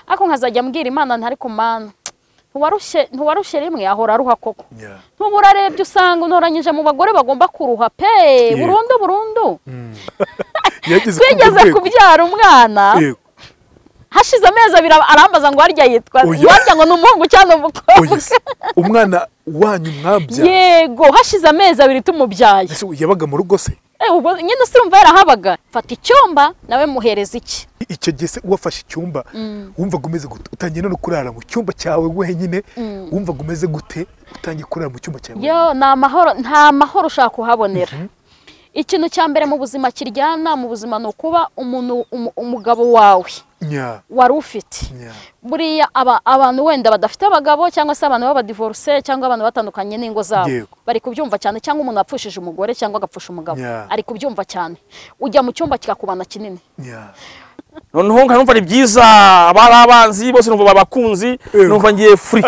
ako nkazajya mbwira Imana ntari ku Mana ntuwarushe rimwe ahora aruha koko ntubura rebye usanga untoranyije mu bagore bagomba kuruha pe burundu twigeze kubyara umwana hashize amezi abiri arambaza ngo warya yitwa warya ngo n'umuhungu cyangwa umukobwa umwana wanyu mwabya yego hashize amezi abiri tumubyaye yabaga mu rugo se ubwo nyine urumva yarahabaga fata icyumba nawe muhereza iki icyo gihe se wafashe icyumba wumvaga umeze gute utangiye no kurara mu cyumba cyawe wenyine wumvaga umeze gute utangiye kurara mu cyumba cyawe yo nta mahoro ushaka kuhabonera ikintu cya mbere mu buzima kiryana mu buzima no kuba umugabo wawe wari ufite buriya abantu wenda badafite abagabo cyangwa se abantu baba divorce cyangwa abantu batandukanye n'ingo zabo bari kubyumva cyane cyangwa umuntu apfushije umugore cyangwa agapfusha umugabo ari kubyumva cyane ujya mu cyumba kikakubana kinini noneho nkanumva ari byiza abari abanzi bose numva babakunzi numva ngiye free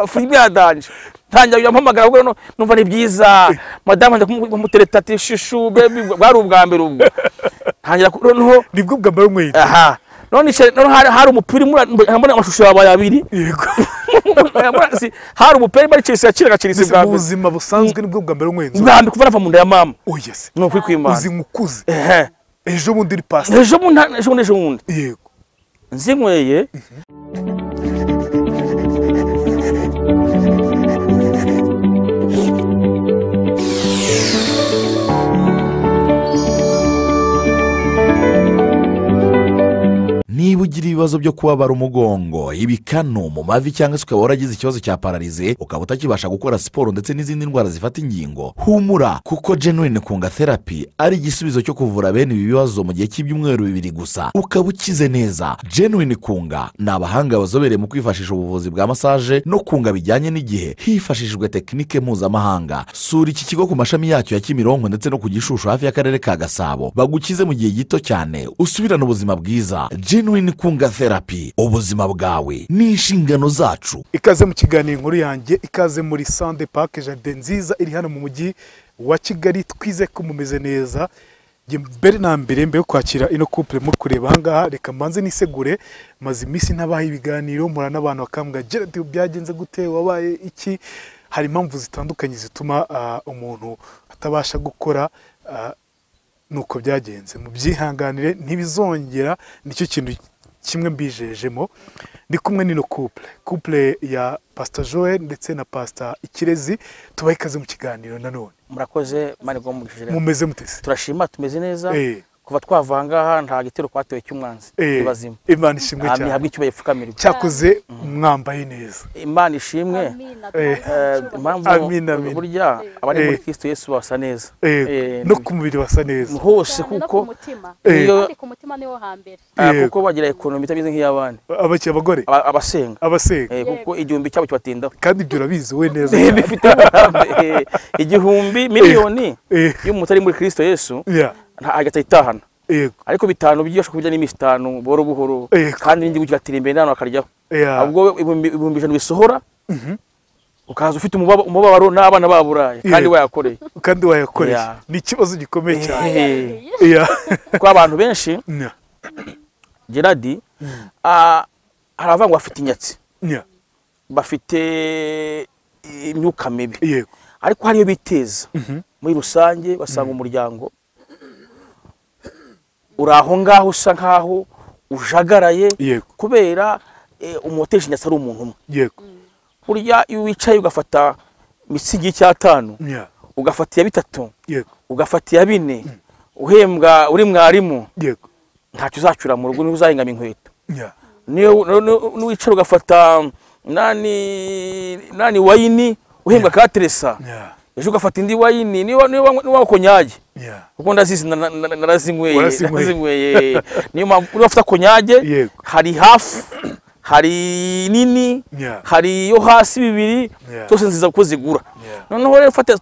free byadanje tangira yampamagara ubwo numva ni byiza madame ndamutereta ati shishu baby bwari ubwa mbere ubwo tangira noneho nibwo bwa mbere umwe aha none hari umupira mbona amashusho yabaye abiri yego hari umupira bari Chelsea yakiraga Chelsea bwa mbere ubuzima busanzwe nibwo bwa mbere umwe ngambi kuva nava mu nda ya mama yes no kwimana uzi nkukuze ejo bundi ri pasta ejo bundi yego nzinyweye niba ugira ibibazo byo kubabara umugongo ibikanu mu mavi cyangwa se ukaba waragize ikibazo cya pararize ukaba utakibasha gukora siporo ndetse n'izindi ndwara zifata ingingo humura kuko Genuine Kunga Therapy ari igisubizo cyo kuvura bene ibi bibazo mu gihe cy'ibyumweru 2 gusa ukaba ukize neza. Genuine Kunga ni abahanga bazobereye mu kwifashisha ubuvuzi bwa massage no kunga bijyanye n'igihe hifashishijwe tekinike mpuzamahanga. Sura iki kigo ku mashami yacyo ya Kimironko ndetse no ku Gishushu hafi y'akarere ka Gasabo bagukize mu gihe gito cyane usubirana ubuzima bwiza. Genuine Kunga Therapy, ubuzima bwawe ni inshingano zacu. Ikaze mu kiganiro inkuru yanjye, ikaze muri Sande Park Jardin nziza iri hano mu mujyi wa Kigali. Twize ko mumeze neza. Mbere na mbere mbe kwakira ino couple muri kureba hangaha, reka mbanze nisegure maze imisi ntabaha ibiganiro mura n'abantu bakambwa Gerard byagenze gute wabaye iki. Hari impamvu zitandukanye zituma umuntu atabasha gukora nuko byagenze. Mu byihanganire ntibizongera, nicyo kintu kimwe mbijejemo. Ndi kumwe n'ino couple ya Pastor Joel ndetse na Pastor Ikirezi. Tubaye ikaze mu kiganiro nanone. Murakoze mari go mujire. Mumeze mutese? Turashima tumeze neza. Kuva twavanga aha nta gitero kwatewe cy'umwanzi ibazima. Imana ishimwe cyane. Ami habwe cyubaye pfukamirwa. Cyakoze mwambaye neza. Imana ishimwe. Impamvu burya abari muri Kristo Yesu basa neza. No ku mubiri basa neza. Hose kuko iyo ku mutima niho hambere. Kuko bagira ekonomi itabize nk'iyabandi. Abaki abagore? Abasenga. Kuko igihumbi cyabo kibatinda. Kandi ibyo urabizi we neza. Bifite igihumbi miliyoni y'umuntu ari muri Kristo Yesu. Nta agatahana. Ariko bitanu byiyosha kubijya n'imisi 5 boro buhoro kandi n'indi gukiratira imbere n'ano akaryaho. Ubwo ibihumbi 5 bisohora. Ukaza ufite umubabaro n'abana baburaye kandi wayakoreye. Ni ikibazo gikomeye cyane. Ko abantu benshi Gerard haravangwa afite inyatsi. Bafite imyuka mibi. Ariko hariyo biteza muri rusange basanga umuryango uraho ngaho usa nkaho ujagaraye kubera umuteje inyatsi ari umuntu umwe. Burya iyo wicaye ugafata mitsingi y'I5 ugafata ya 3 ugafata ya 4 uhembwa uri mwarimu ntacyo uzacura mu rugo n'uzahingama inkweto. Niyo wicara ugafata nani wayini uhembwa kateresa ejo ugafata indi wayini niyo konyage kuko ndazizi narazinyweye niyo ufata konyage hari hafu hari nini hari yo hasi bibiri zose nziza ko zigura. Noneho rero ufata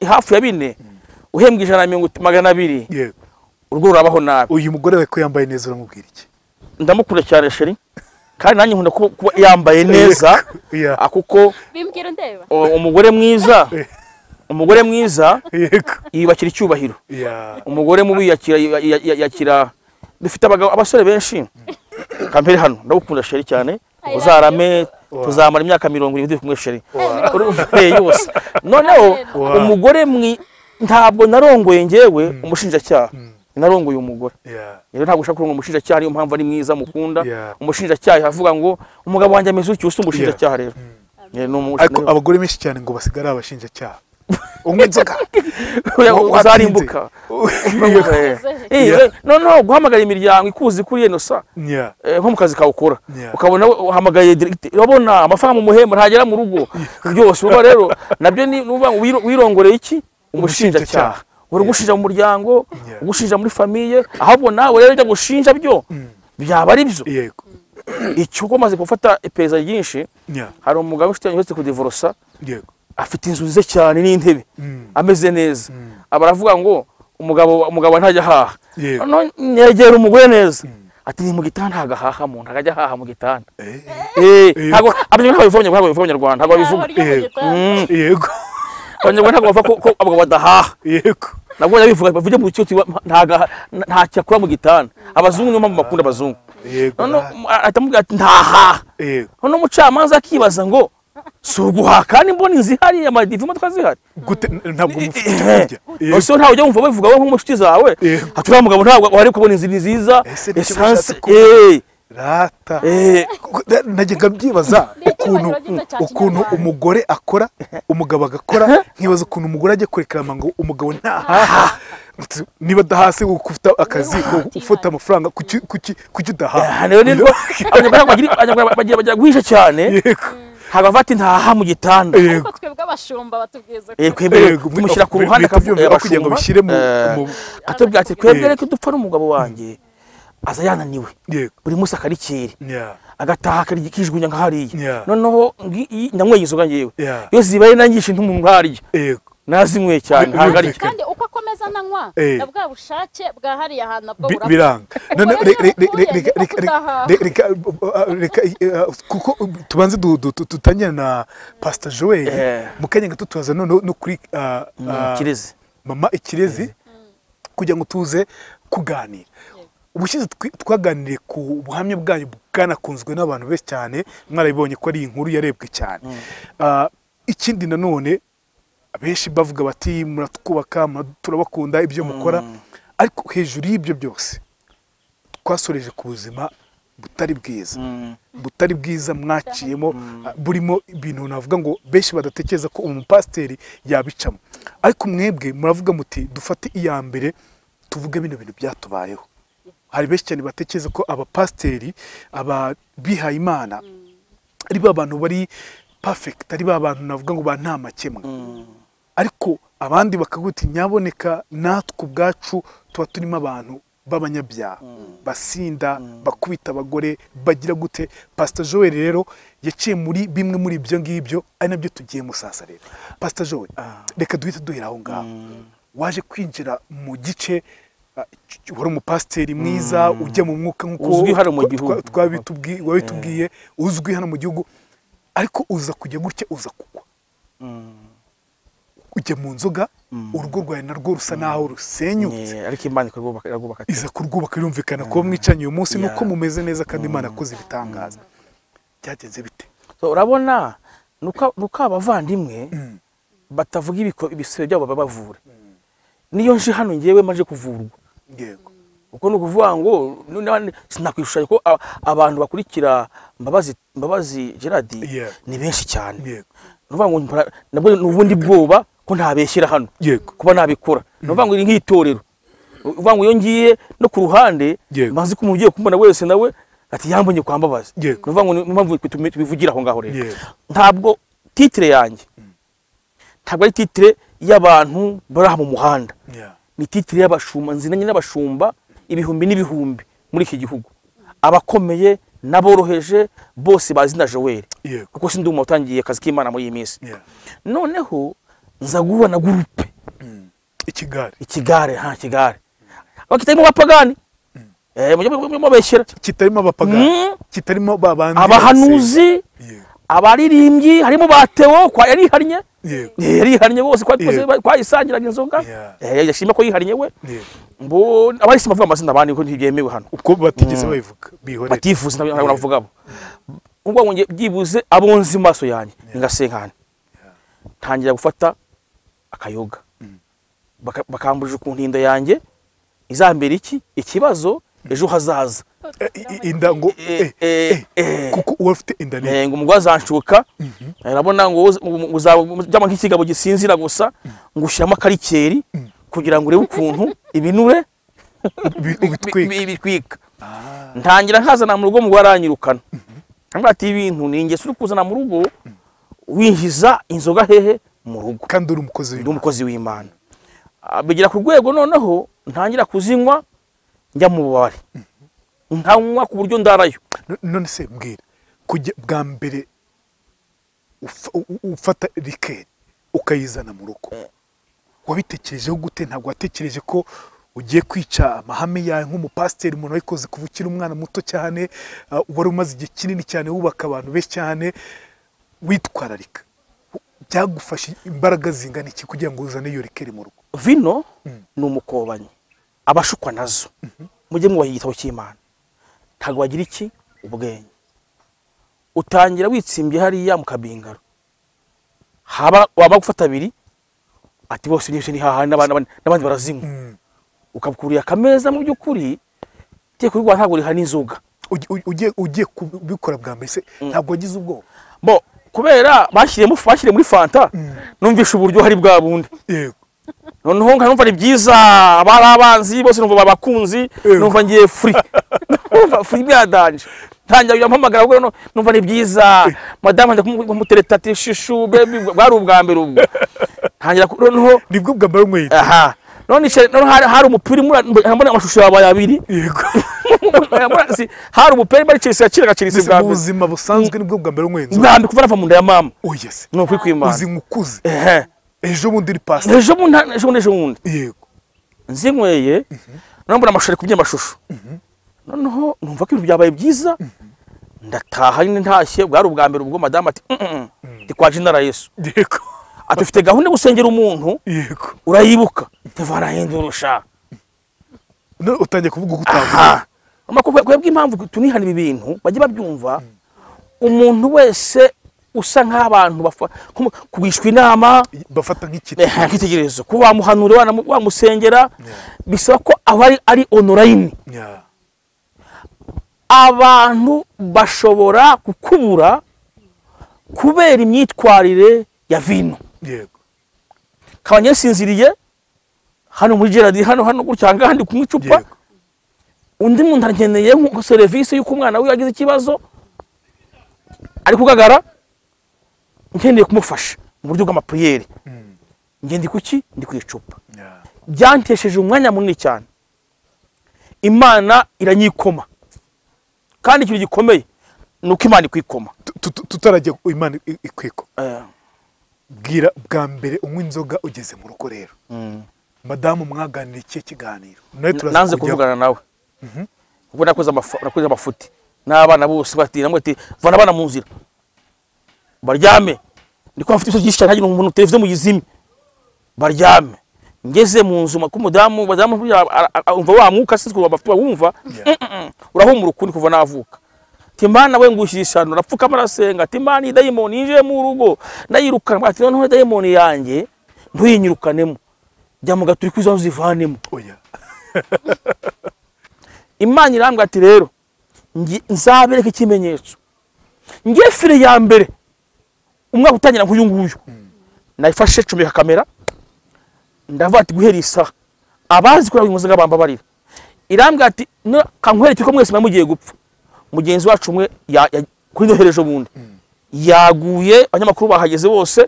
hafu ya 4 uhembwa 120 urwo rurabaho nabi. Uyu mugore we ko yambaye neza uramubwira iki? Ndamukunda cyane sheri kandi nanjye nkunda kuba yambaye neza akuko bimbwira ndeba umugore mwiza yibakira icyubahiro. Umugore mubi yakira dufite abasore benshi kampere hano ndagukunda sheri cyane uzarame tuzamara imyaka 70 kumwe sheri yose noneho umugore ntabwo narongoye ngewe umushinjacyaha narongoye umugore rero ntabwo ushaka kurongo umushinjacyaha ariyo mpamvu ari mwiza mukunda umushinjacyaha avuga ngo umugabo wanjye ameze uki usa umushinjacyaha rero ariko abagore benshi cyane ngo basigara abashinjacyaha umwe nzoga uzarimbuka no guhamagara imiryango ikuzi kuri Enosa nko mu kazi kawe ukora ukabona uhamagaye urabona amafaranga mu muhembo ntagera mu rugo byose uba rero nabyo ni wirongoreye iki umushinjacyaha uri gushinja mu muryango ugushinja muri famiye ahubwo nawe rero ujya gushinja byo byaba ari byo icyo umaze gufata iperereza ryinshi hari umugabo ufite yose kudivorsa afite inzu nziza cyane n'intebe ameze neza abaravuga ngo umugabo ntajya haha none yegera umugore neza ati ni mu gitanda hagahaha mu ntajya haha mu gitanda ntago abanyarwanda ntago bivuga yego abanyarwanda ntago bavuga ko abagabo badahaha yego nabwo yabivuga bavuge mu cyo nta cyakura mu gitanda abazungu niyo mpamvu bakunda abazungu none atamubwira ati ntaha none umucamanza akibaza ngo suguha kandi mboni zihari amadivimo twazihari gute ntabwo mufite ose ntawe ujya wumva bavuga nko mushiti zawe atura mugabo ntabwo wari kubona inzi nziza essence rata najyaga byibaza ukuntu umugore akora umugabo agakora nkibaza ukuntu umugore ajya kureklama ngo umugabo ntahaha niba dahase ufite akazi ufite amafaranga kuki udahaha bagira guhisha cyane haba bati ntaha mu gitanda ariko twebwe abashumba batubwiza kumushyira ku ruhande akavuga kugira ngo bishyire mu atubwira ati twebwe reka dupfa n'umugabo wanjye aza yananiwe buri munsi akarikere agataha akijugunya nka hariya noneho nanyweye inzoga ngewe iyo zibaye nangisha n'umuntu hariya nazinyweye cyane ntabwo ari kandi uko akomeza nanywa na bwa bushake bwa hariya hantu nabwo biranga reka kuko tubanze dutangire na Pastor Joel mu kanya gato tubaza no kuri Ikirezi mama Ikirezi kugira ngo tuze kuganira ubushize twaganiriye ku buhamya bwanyu bwanakunzwe n'abantu benshi cyane mwarabibonye ko ari inkuru yarebwe cyane ikindi nanone abenshi bavuga bati muratwubaka turabakunda ibyo mukora ariko hejuru y'ibyo byose twasoreje ku buzima butari bwiza mwaciyemo burimo ibintu navuga ngo benshi badatekereza ko umupasiteri yabicamo ariko mwebwe muravuga muti dufate iya mbere tuvuge bino bintu byatubayeho hari benshi cyane batekereza ko abapasiteri ababihaye Imana ari ba bantu bari perfect ari ba bantu navuga ngo ba nta makemwa ariko abandi bakaguti nyaboneka natwe ubwacu tuba turimo abantu b'abanyabyaha basinda bakubita abagore bagira gute Pastor Joel rero yaciye muri bimwe muri ibyo ngibyo ari nabyo tugiye musasa rero Pastor Joel reka duhite duhera aho ngaho waje kwinjira mu gice wari umupasiteri mwiza ujya mu mwuka nk'uko twabitubwiye uzwi hano mu gihugu ariko uza kujya gutya uza kugwa ujya mu nzoga urugo rwawe narwo rusa naho rusenyutse ariko Imana iragubaka iza kurwubaka yumvikana ko mwicanye uyu munsi nuko mumeze neza kandi Imana yakoze ibitangaza byagenze bite urabona nuko abavandimwe batavuga ibisebe byabo babavura niyo nje hano ngewe maje kuvurwa yego uko nukuvuga ngo sinakwishushanya ko abantu bakurikira Mbabazi Gerard ni benshi cyane nuvuga ngo nabwo nubundi bwoba ko ntabeshyira hano kuba nabikora nuvuga ngo iri nk'itorero uvuga ngo iyo ngiye no ku ruhande maze ko umugiye kumbona wese nawe ati yambonye kwa Mbabazi nuvuga ngo impamvu tubivugira aho ngaho rero ntabwo titre yanjye ntabwo ari titre y'abantu baraha mu muhanda ni titre y'abashumba nzinanye n'abashumba ibihumbi n'ibihumbi muri iki gihugu abakomeye naboroheje bose bazina Joel kuko sindi umuntu utangiye akazi k'Imana muri iyi minsi noneho nza guhura na groupe ikigare bakitarimo abapagani mu beshyira kitarimo abapagani kitarimo babandi abahanuzi abaririmbyi harimo batewo kwa yariharnye yarihannye bose twayisangiraga inzoga yashima ko yihannye we abahisemo bavuga amazina abandi ko ntibyemewe hano uko batigeze babivuga bihore batifuza navuga ubwo ngo byibuze abonzi maso yanjye ngasenkana ntangira gufata akayoga bakambuje ku ntinda yanjye izambere ikibazo ejo hazaza inda ngo kuko uwafite inda ne ngo umugwaza anshuka arabona ngo uzaba nk'ikigabo gisinzira gusa ngo ushiramo karikeri kugira ngo urebe ukuntu ibinure bitwika ntangira nkazana mu rugo mugwa aranyirukana ati ibintu ninge suri kuzana mu rugo winjiza inzoga hehe mu rugo kandi uri umukozi w'Imana bigira ku rwego noneho ntangira kuzinywa njya mu bubari nkanywa ku buryo ndarayo none se mbwira kujya bwa mbere ufata rikeri ukayizana mu rugo wabitekerejeho gute? Ntabwo watekereje ko ugiye kwica amahame yawe nk'umupasiteri umuntu wayikoze kuva ukiri umwana muto cyane wari umaze igihe kinini cyane wubaka abantu benshi cyane witwararika byagufasha imbaraga zingana iki kugira ngo uzane iyo rikeri mu rugo? Vino ni umukobanyi abashukwa nazo mujye mwubaha igitabo cy'Imana ntabwo wagira iki ubwenge utangira witsimbye hariya mu kabingaro waba gufata abiri ati bose ni hahandi n'abandi barazinywa ukabukuriye akameza mu by'ukuri ugiye kubikora ntabwo rihana inzoga ugiye kubikora bwa mbere se ntabwo wagize ubwoba? Bo kubera bashyiriye muri fanta numvisha uburyo hari bwa bundi yego noneho nkumva ari byiza abari abanzi bose numva babakunzi numva ngiye free byadanje ntangira yampamagara ubwo numva ni byiza madame ndamutereta ati shishu baby bwari ubwa mbere ubwo ntangira noneho nibwo bwa mbere umwe aha none hari umupira mbona amashusho yabaye abiri yego hari umupira bari Chelsea yakiraga Chelsea bwa mbere ubuzima busanzwe nibwo bwa mbere umwe nzambi kuva nava mu nda ya mama yes no kwikwimana uzi nkukuze ejo bundi ri pasta ejo bundi yego nzinyweye nambura amashusho kubye amashusho noneho numva ko ibintu byabaye byiza ndataha nyine ntashye bwari ubwa mbere ubwo madame ati ndi kwa General Yesu yego atufite gahunda gusengera umuntu yego urayibuka tevara hindurusha no utangiye kuvuga gutavuga kwebwe impamvu tunihana ibi bintu bajye babyumva umuntu wese usa nk'abantu kugishwa inama bafata nk'itegerezo kuba wamuhanure wamusengera bisaba ko ari online abantu bashobora kukubura kubera imyitwarire ya vino yego kabanyesinziriye hano muri Gerard hano gutya ngahandi kumwe icupa undi muntu akeneye nko service y'uko umwana we yagize ikibazo ari kugagara nkeneye kumufasha mu buryo bw'amapriere ngende kuki ndi kwicupa byantesheje umwanya munini cyane Imana iranyikoma kandi ikintu gikomeye nuko Imana ikwikoma tutarajya Imana ikwikoma bwira bwa mbere unywa inzoga ugeze mu rugo rero madamu mwaganira iki kiganiro nanze kuvugana nawe ubwo nakoze amafuti n'abana bose bati namwe ati vana bana mu nzira baryame ndiko afite iso cyane haje umuntu televiziyo muyizime baryame ngeze mu nzu ku mudamu umva wa mwuka sizwe wabafite wumva urahumura ukundi kuva navuka Timana we ngushyishano rapfuka marasenga Timana idayimoni ije mu rugo ndayirukana ati noneho idayimoni yanjye ntuyinyurukanemo jya mu gaturi kwizo zivanemo oya Imana irambwa ati rero nzabereka ikimenyetso ngiye fire ya mbere umwaka utangira nk'uyu nguyu nayifashe cumika kamera ndavuga ati guhera isaha abazi kuri umuzaga bambabarira irambwa ati kankwereke ko mwese mugiye gupfa mugenzi wacu umwe kuri nohereje bundi yaguye abanyamakuru bahageze bose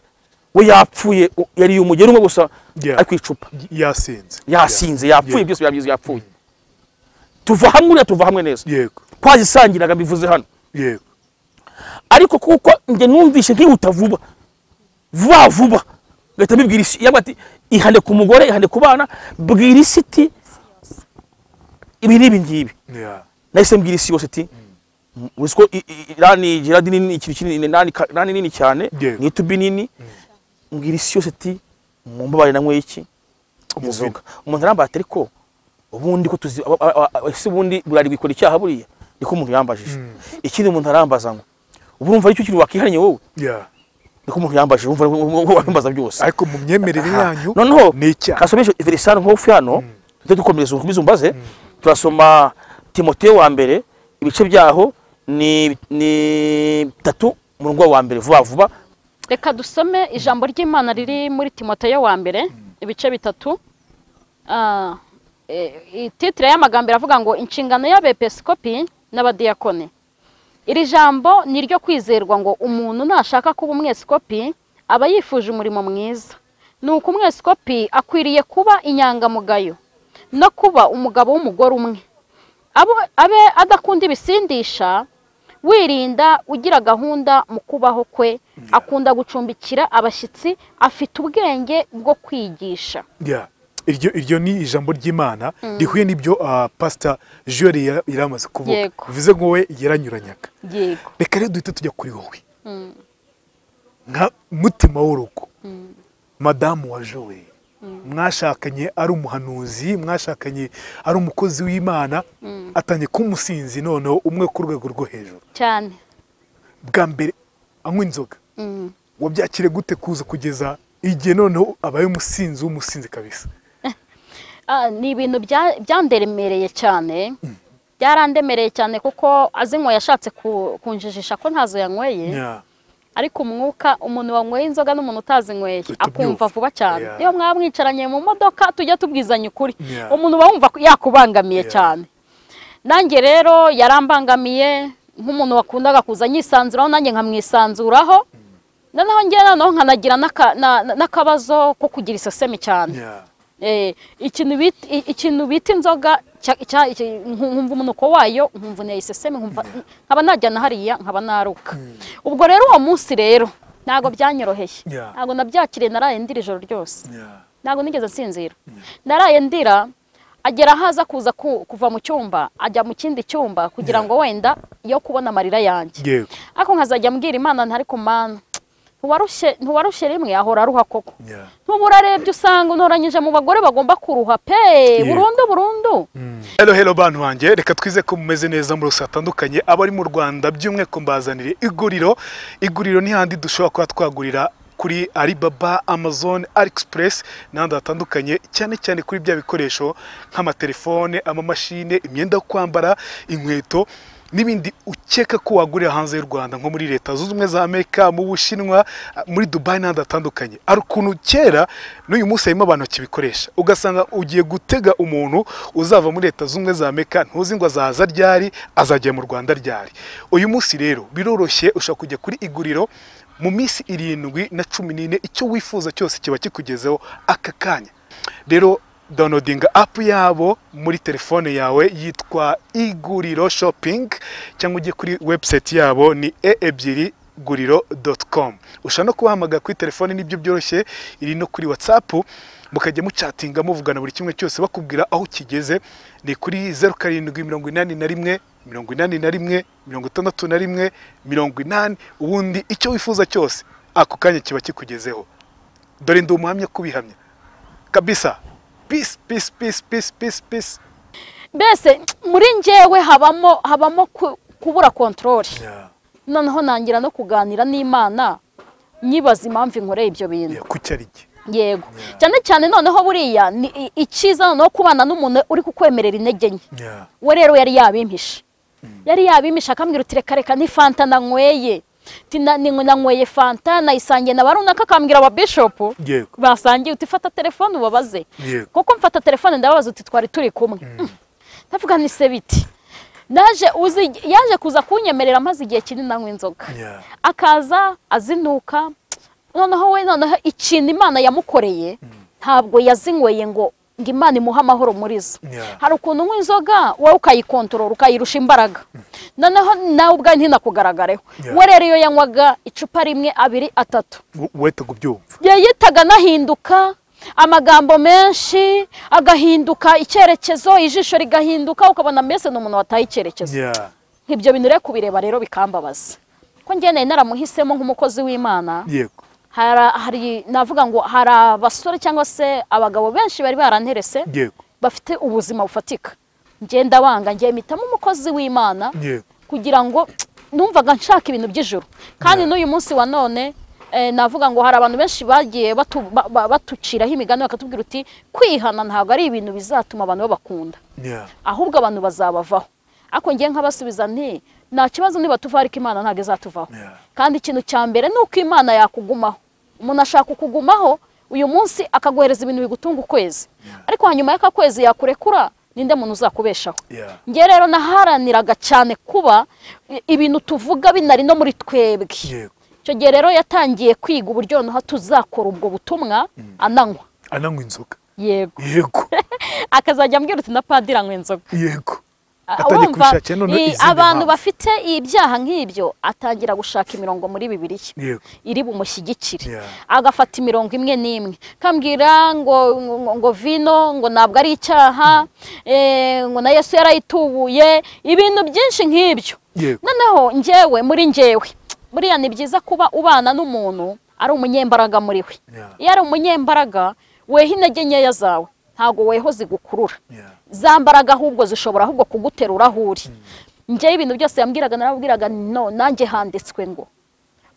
we yapfuye yari umugeri umwe gusa ari kwicupa yasinze yapfuye byose byabyize yapfuye tuva hamwe neza yego twazisangiraga bivuze hano yego ariko kuko nge numvishe nkihuta vuba ngahita mbibwira isi yabwa ati ihane ku mugore ihane ku bana bwira isi iti ibi n'ibi ngibi nahise mbwira isi yose ati uziko irani Gerard nini ikintu kinini nani nini cyane ni YouTube nini mbwira isi yose ati mumbabarire nanyweye iki inzoga. Umuntu arambaye ati ariko ubundi ko tuzi ese ubundi burari bikora icyaha buriya niko umuntu yambajije. Ikindi umuntu arambaza ngo urumva aricyo kintu wakihanye wowe niko umuntu yambajije urumva wambaza byose. Ariko mu myemerere yanyu noneho ni icyaha. Kasomesho Verisano nk'ofu hano cyo dukomeza umbaze turasoma Timoteyo wa mbere ibice byaho ni 3 umurongo wa mbere vuba. Reka dusome ijambo ry'Imana riri muri Timoteyo wa mbere ibice 3. Titre y'amagambo iravuga ngo inshingano y'abepiskopi n'abadiyakoni. Iri jambo ni ryo kwizerwa ngo umuntu nashaka kuba umwepiskopi aba yifuje umurimo mwiza. Nuko umwepiskopi akwiriye kuba inyangamugayo no kuba umugabo w'umugore umwe. Abe adakunda ibisindisha, wirinda ugira gahunda mu kubaho kwe, akunda gucumbikira abashyitsi, afite ubwenge bwo kwigisha. Iryo ni ijambo ry'Imana rihuye n'ibyo Pastor Joel yaramaze kuvuga. Bivuze ngo we yaranyuranyaga. Reka rero duhite tujya kuri wowe nka mutima w'urugo, madamu wa Joel, mwashakanye ari umuhanuzi, mwashakanye ari umukozi w'Imana, atanye kumusinzi noneho umwe ku rwego rwo hejuru cyane. Bwa mbere anywa inzoga, wabyakire gute kuza kugeza igihe noneho abaye umusinzi w'umusinzi kabisa? Ni ibintu byanderemereye cyane, byarandemereye cyane kuko azinywa yashatse kunjijisha ko ntazo yanyweye. Ariko umwuka umuntu wanyweye inzoga n'umuntu utazinyweye akumva vuba cyane. Iyo mwamwicaranye mu modoka tujya tubwizanya ukuri, umuntu bawumva yakubangamiye cyane. Nanjye rero yarambangamiye nk'umuntu wakundaga kuza nyisanzuraho, nanjye nkamwisanzuraho. Noneho noneho nkanagira n'akabazo ko kugira isesemi cyane. Ikintu bita inzoga nkumva umunuko wayo, nkumva ne isesemi, nkaba najyana hariya nkaba naruka. Ubwo rero uwo munsi rero ntago byanyoroheye, ntago nabyakiriye. Naraye ndira ijoro ryose, ntago nigeze nsinzira. Naraye ndira, agera haza kuza kuva mu cyumba ajya mu kindi cyumba kugira ngo wenda yo kubona amarira yanjye. Ako nkazajya mbwira Imana ntari ku Mana, ntuwarushye rimwe ahora aruha koko. Ntuburarebye usanga unoranyije mu bagore bagomba kuruha pe burundu. Hello bantu banjye, reka twize ko mumeze neza muri rusa atandukanye. Abari mu Rwanda by'umwe ko mbazanire iguriro ni handi dushobora kuba twagurira kuri Alibaba, Amazon, AliExpress n'ahandi hatandukanye, cyane cyane kuri bya bikoresho nk'amatelefone, amamashine, imyenda yo kwambara, inkweto n'ibindi ukeka ko wagurira hanze y'u Rwanda nko muri Leta Zunze Ubumwe za Amerika, mu Bushinwa, muri Dubai n'ahandi hatandukanye. Ari ukuntu kera n'uyu munsi harimo abantu bakibikoresha, ugasanga ugiye gutega umuntu uzava muri Leta Zunze Ubumwe za Amerika, ntuzi ngo azaza ryari, azajya mu Rwanda ryari. Uyu munsi rero biroroshye, ushaka kujya kuri iguriro mu minsi 7 na 14, icyo wifuza cyose kiba kikugezeho aka kanya. Rero downloading app yabo muri telefone yawe yitwa Iguriro Shopping, cyangwa ujye kuri website yabo ni e2guriro.com. ushaka no kubahamagara kuri telefone, nibyo byoroshye. Iri no kuri WhatsApp, mukajya mucatinga muvugana buri kimwe cyose, bakubwira aho kigeze. Ni kuri 0781 81 61 80, ubundi icyo wifuza cyose ako kanya kiba kikugezeho. Dore ndi umuhamya kubihamya kabisa. Peace. Bese muri njyewe habamo kubura control. Noneho nangira no kuganira n'Imana, nyibaza impamvu inkoreye ibyo bintu. Kucyariki. Yego. Cyane noneho buriya iciza no kubana n'umuntu uri kukwemerera intege nke. We rero yari yabimpisha. Akambwira uti reka ni fanta nanyweye. Nanyweye fanta nayisangiye na barunaka, akambwira aba bishop basangiye uti fata telefone ubabaze. Kuko mfata telefone ndababaza uti twari turi kumwe. Ndavuga ni se biti. Yaje kuza kunyemerera maze igihe kinini nanywa inzoga. Akaza azinuka. Noneho ikintu Imana yamukoreye ntabwo yazinyweye ngo Imana imuha amahoro muri zo. Hari ukuntu unywa inzoga wowe ukayikontorora, ukayirusha imbaraga, noneho nawe ubwawe ntinakugaragareho. We rero iyo yanywaga icupa rimwe, 2, 3, wete kubyumva yitaga nahinduka, amagambo menshi agahinduka, icyerekezo, ijisho rigahinduka, ukabona mbese n'umuntu wataye icyerekezo. Nk'ibyo bintu rero kubireba rero bikambabaza ko njye nari naramuhisemo nk'umukozi w'Imana. hari navuga ngo hari abasore cyangwa se abagabo benshi bari baranterese bafite ubuzima bufatika ngenda wanga ngiye mitamo umukozi w'Imana kugira ngo numvaga nshaka ibintu by'ijuru kandi n'uyu munsi wa none navuga ngo hari abantu benshi bagiye batuciraho imigani bakatubwira uti kwihana ntabwo ari ibintu bizatuma abantu babakunda ahubwo abantu bazabavaho ako ngiye nk'abasubiza nti nta kibazo niba tuva ariko Imana ntabwo izatuvaho kandi ikintu cya mbere ni uko Imana yakugumaho umuntu ashaka kukugumaho uyu munsi akaguhereza ibintu bigutunga ukwezi ariko hanyuma y'aka kwezi yakurekura ninde muntu uzakubeshaho ngiye rero naharaniraga cyane kuba ibintu tuvuga binari no muri twebwe icyo gihe rero yatangiye kwiga uburyo noneho tuzakora ubwo butumwa ananywa inzoga yego akazajya ambwira uti na padiri anywa inzoga yego abantu bafite ibyaha nk'ibyo atangira gushaka imirongo muri Bibiliya iri bumushyigikire agafata imirongo imwe n'imwe kambwira ngo vino ngo ntabwo ari icyaha ngo na Yesu yarayitubuye ibintu byinshi nk'ibyo noneho njyewe buriya ni byiza kuba ubana n'umuntu ari umunyembaraga muri we iyo ari umunyembaraga weho intege nkeya zawe ntago weho zigukurura zambaraga ahubwo zishobora ahubwo kuguterura aho uri njyewe ibintu byose yambwiraga narabwiraga no nanjye handitswe ngo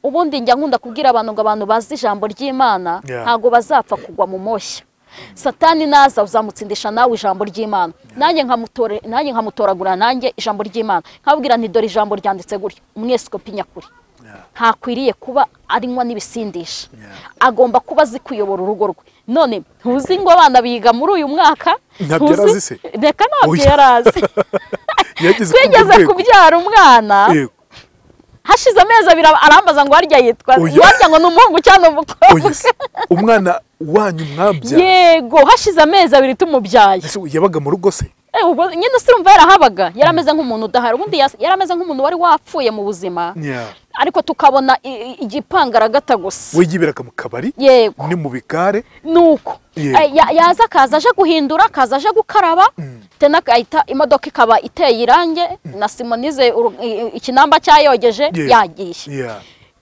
ubundi njya nkunda kubwira abantu ngo abantu bazi ijambo ry'Imana ntago bazapfa kugwa mu moshya Satani naza uzamutsindisha nawe ijambo ry'Imana nanjye nkamutoragura nanjye ijambo ry'Imana nkabwira nti dore ijambo ryanditse gutya umweskopi nyakuri ntakwiriye kuba arinywa n'ibisindisha agomba kuba azi kuyobora urugo rwe none ntuzi ngo abana biga muri uyu mwaka ntuzi reka ntabwo yarazi twigeze kubyara umwana hashize amezi abiri arambaza ngo harya yitwa warya ngo ni umuhungu cyangwa umukobwa umwana wanyu mwabyaye yego hashize amezi abiri tumubyaye yabaga mu rugo se nyine sirumva yarahabaga yarameze nk'umuntu udahari ubundi yarameze nk'umuntu wari wapfuye mu buzima ariko tukabona igipangaragata gusa wigibiraga mu kabari ni mu bigare nuko yaza akaza aje guhindura akaza aje gukaraba tena akahita imodoka ikaba iteye irange na Simonize ikinamba cyayogeje yagiye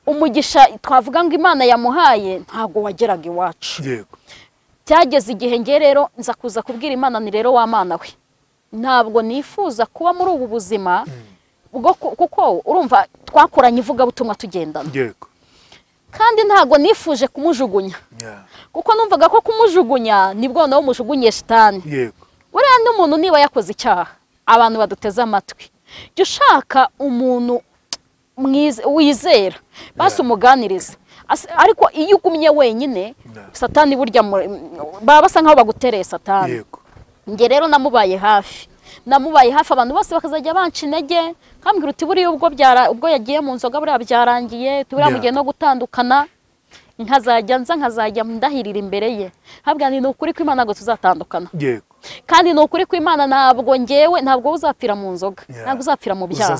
umugisha twavuga ngo Imana yamuhaye ntago wageraga iwacu cyageze igihe ngiye rero nza kuza kubwira Imana ni rero wa Mana we ntabwo nifuza kuba muri ubu buzima kuko urumva twakoranye ivugabutumwa tugendana kandi ntabwo nifuje kumujugunya kuko numvaga ko kumujugunya nibwo nawe umujugunye shitani buriya n'umuntu niba yakoze icyaha abantu baduteze amatwi jya ushaka umuntu wizera basi umuganirize ariko iyo ugumye wenyine Satani burya baba basa nkaho bagutereye Satani nge rero namubaye hafi abantu bose bakazajya banca intege kambwira uti buriya ubwo yagiye mu nzoga buriya byarangiye tubura mugiye no gutandukana nkazajya ndahirira imbere ye habwa ni ukuri ko Imana ngo tuzatandukana kandi ni ukuri ko Imana ntabwo uzapfira mu nzoga ntabwo uzapfira mu byaha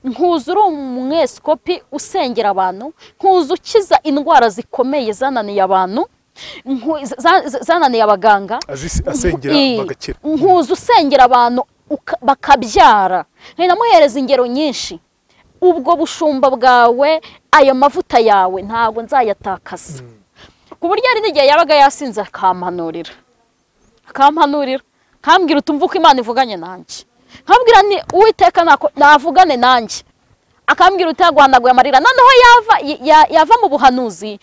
nkuza uri umweskopi usengera abantu nkuza ukiza indwara zikomeye zananiye abantu zananiye abaganga nkuza usengera abantu bakabyara namuhereza ingero nyinshi ubwo bushumba bwawe ayo mavuta yawe ntabwo nzayatakaza ku buryo ari n'igihe yabaga yasinze akampanurira kambwira utumva uko Imana ivuganye nanjye nkabwira ni Uwiteka navugane nanjye akambwira utagwanaguye amarira noneho yava mu buhanuzi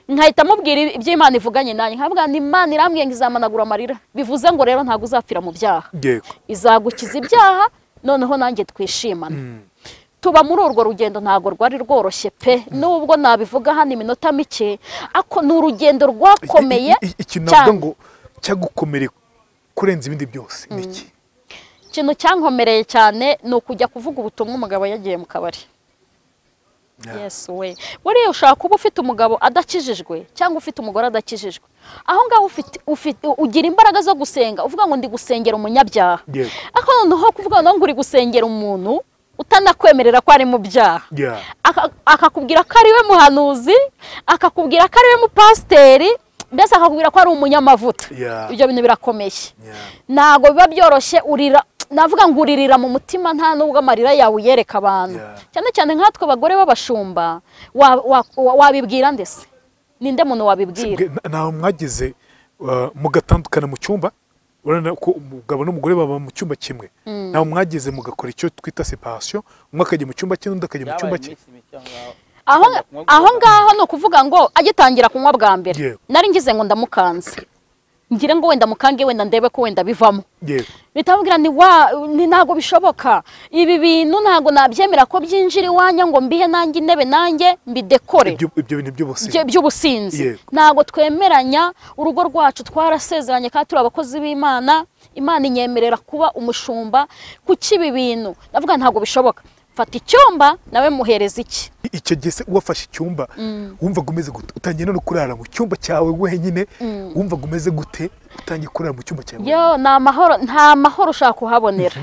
nkahita mubwira ibyo Imana ivuganye nanjye nkabwira ni Imana irambwiye ngo izamanagura amarira bivuze ngo rero ntabwo uzapfira mu byaha izagukiza ibyaha noneho nanjye twishimana tuba muri urwo rugendo ntabwo rwari rworoshye pe nubwo nabivuga hano iminota mike ako ni urugendo rwakomeye cyane ngo cyagukomereye kurenza ibindi byose niki ikintu cyankomereye cyane ni ukujya kuvuga ubutumwa umugabo yagiye mu kabari Yes we buriya ushaka kuba ufite umugabo adakijijwe cyangwa ufite umugore adakijijwe aho ngaho ugira imbaraga zo gusenga uvuga ngo ndi gusengera umunyabyaha ako noneho kuvuga ngo uri gusengera umuntu utanakwemerera ko ari mu byaha akakubwira ko ari we muhanuzi akakubwira ko ari we mupasiteri mbese akakubwira ko ari umunyamavuta ibyo bintu birakomeye ntago biba byoroshye urira navuga ngo uririra mu mutima nta nubwo amarira yawe yereka abantu cyane cyane nkatwe abagore b'abashumba wabibwira ndetse ninde muntu wabibwira naho mwageze mugatandukana mu cyumba urabona ko umugabo n'umugore baba mu cyumba kimwe naho mwageze mugakora icyo twita separation umwe akajya mu cyumba cye n'undi akajya mu cyumba cye aho ngaho ni ukuvuga ngo agitangira kunywa bwa mbere nari ngize ngo ndamukanze ngire ngo wenda mukange wenda ndebe ko wenda bivamo bitamubwira ni ntago bishoboka ibi bintu ntago nabyemera ko byinjira iwanya ngo mbihe nanjye intebe nanjye mbidekore ibyo bintu by'ubusinzi ntago twemeranya urugo rwacu twarasezeranye kandi turi abakozi b'Imana Imana inyemerera kuba umushumba kuki ibi bintu navuga ntago bishoboka fata icyumba nawe muhereza iki icyo gihe wafashe icyumba wumvaga umeze gute utangiye no kurara mu cyumba cyawe wenyine wumvaga umeze gute utangiye kurara mu cyumba cyawe yo nta mahoro ushaka kuhabonera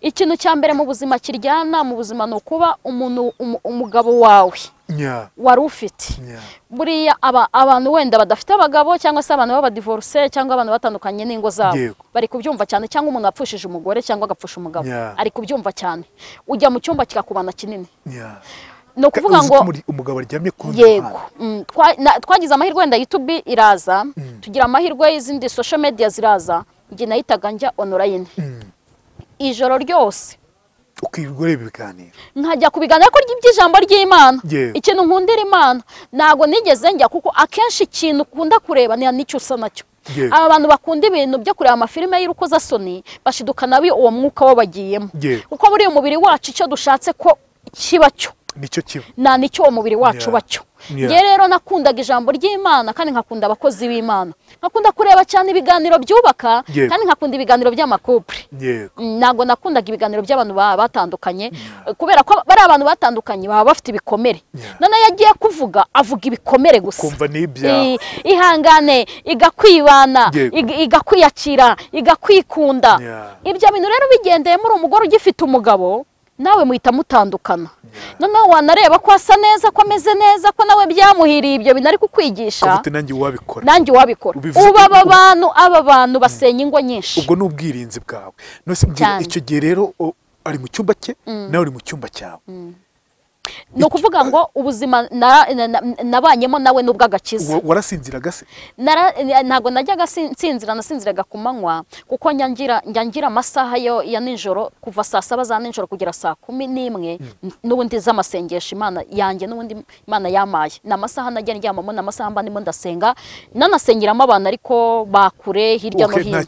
ikintu cya mbere mu buzima kiryana mu buzima ni ukuba umugabo wawe wari ufite buriya abantu wenda badafite abagabo cyangwa se abantu b'abadivorce cyangwa abantu batandukanye n'ingo zabo bari kubyumva cyane cyangwa umuntu apfushije umugore cyangwa agapfusha umugabo ari kubyumva cyane ujya mu cyumba kikakubana kinini no kuvuga ngo umugabo aryamye ku yego twagize amahirwe wenda YouTube iraza tugira amahirwe y'izindi social media ziraza nge nahitaga njya online ijoro ryose ukigura ibiganiro nkajya kubiganira ko ry'ijambo ry'Imana ikintu nkundira Imana nago nigeze njya kuko akenshi ikintu ukunda kureba ni nicyo usa nacyo aba bantu bakunda ibintu byo kureba amafilime y'urukozasoni bashidukana uwo mwuka wabagiyemo kuko buri umubiri wacu icyo dushatse ko kiba cyo nicyo kiba nicyo uwo mubiri wacu bacyo nge rero nakundaga ijambo ry'Imana kandi nkakunda abakozi b'Imana nkakunda kureba cyane ibiganiro byubaka kandi nkakunda ibiganiro by'amakupure ntago nakundaga ibiganiro by'abantu batandukanye kubera ko bari abantu batandukanye baba bafite ibikomere none yagiye kuvuga avuga ibikomere gusa kumva n'ibya ihangane igakwibana igakwiyakira igakwikunda ibyo bintu rero bigendeye muri umugore ugifite umugabo nawe muhita mutandukana noneho wanareba ko asa neza ko ameze neza ko nawe byamuhiriye ibyo bintu ari kukwigisha nanjye wabikora uba aba bantu basenya ingo nyinshi ubwo n'ubwirinzi bwawe nose mbwira icyo gihe rero ari mu cyumba cye nawe uri mu cyumba cyawe ni ukuvuga ngo ubuzima nabanyemo nawe n'ubw'agakiza warasinziraga se ntabwo najyaga nasinziraga ku manywa kuko ngira amasaha ya nijoro kuva saa 7 za nijoro kugera saa 11 n'ubundi z'amasengesho Imana yanjye n'ubundi Imana yamaye ni amasaha najya ndyamamo n'amasaha mba ndimo ndasenga nanasengeramo abantu ariko bakure hirya no hino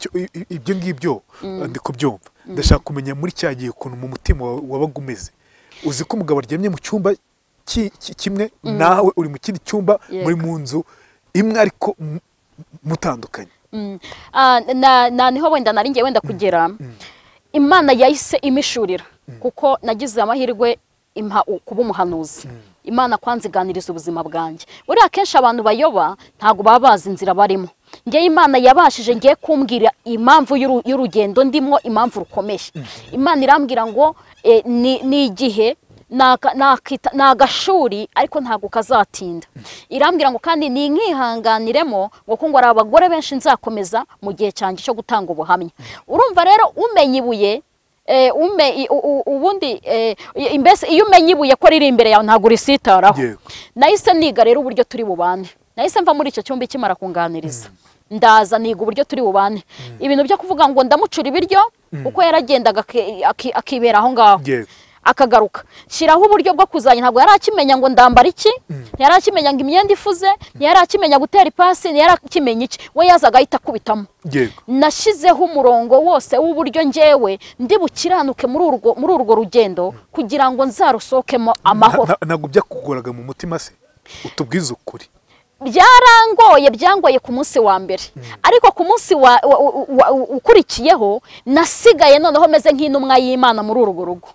ibyo ngibyo ndi kubyumva ndashaka kumenya muri cya gihe ukuntu mu mutima wabaga umeze uzi ko umugabo aryamye mu cyumba kimwe nawe uri mu kindi cyumba muri mu nzu imwe ariko mutandukanye niho wenda nari ngiye wenda kugera Imana yahise imishurira kuko nagize amahirwe kuba umuhanuzi Imana kwanziganiriza ubuzima bwanjye buriya akenshi abantu bayoba ntabwo baba bazi inzira barimo ngewe Imana yabashije ngiye kumbwira impamvu y'urugendo ndimo impamvu rukomeye Imana irambwira ngo ni igihe ni agashuri ariko ntabwo kazatinda irambwira ngo kandi ni nkihanganiremo ngo ari abagore benshi nzakomeza mu gihe cyanjye cyo gutanga ubuhamya urumva rero umenya ibuye ubundi mbese iyo umenya ibuye ko riri imbere yawe ntabwo urisitaraho nahise niga rero uburyo turi bubane nahise mva muri icyo cyumba ikimara kunganiriza ndaza niga uburyo turi bubane ibintu byo kuvuga ngo ndamucura ibiryo uko yaragendaga akibera aho ngaho akagaruka shiraho uburyo bwo kuzanya ntabwo yari akimenya ngo ndambara iki yari akimenya ngo imyenda ifuze yari akimenya gutera ipasi yari akimenya iki we yazaga ahita akubitamo nashizeho umurongo wose w'uburyo ngewe ndi bukiranuke muri urwo rugendo kugira ngo nzarusohokemo amahoro ntabwo byakuguraga mu mutima se utubwize ukuri byangoye ku munsi wa mbere ariko ku munsi ukurikiyeho nasigaye noneho meze nk'intumwa y'Imana muri urwo rugo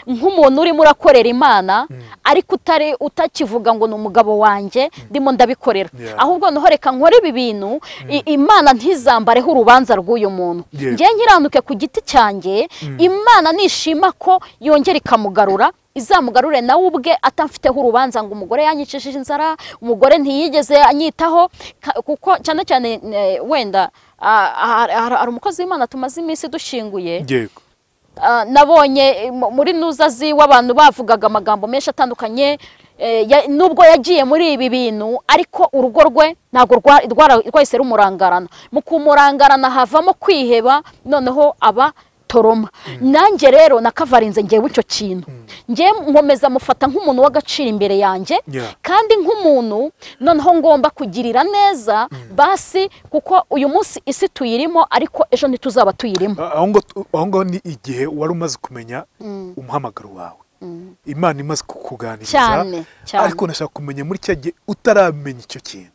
nk'umuntu urimo urakorera Imana ariko utakivuga ngo ni umugabo wanjye ndimo ndabikorera ahubwo noneho reka nkore ibi bintu Imana ntizambareho urubanza rw'uyu muntu ngiye nkiranuke ku giti cyanjye Imana nishima ko yongera ikamugarura izamugarure nawe ubwe atamfiteho urubanza ngo umugore yanyicishije inzara umugore ntiyigeze anyitaho kuko cyane cyane wenda hari umukozi w'Imana tumaze iminsi dushinguye nabonye muri nuza ziwe abantu bavugaga amagambo menshi atandukanye nubwo yagiye muri ibi bintu ariko urugo rwe ntabwo rwahise rumurangarana mu kumurangarana havamo kwiheba noneho aba toroma nanjye rero nakavarinze ngewe icyo kintu ngewe nkomeza mufata nk'umuntu w'agaciro imbere yanjye kandi nk'umuntu noneho ngomba kugirira neza basi kuko uyu munsi isi tuyirimo ariko ejo ntituzaba tuyirimo aho ngaho ni igihe wari umaze kumenya umuhamagaro wawe Imana imaze kukuganiriza ariko nashaka kumenya muri cya gihe utaramenya icyo kintu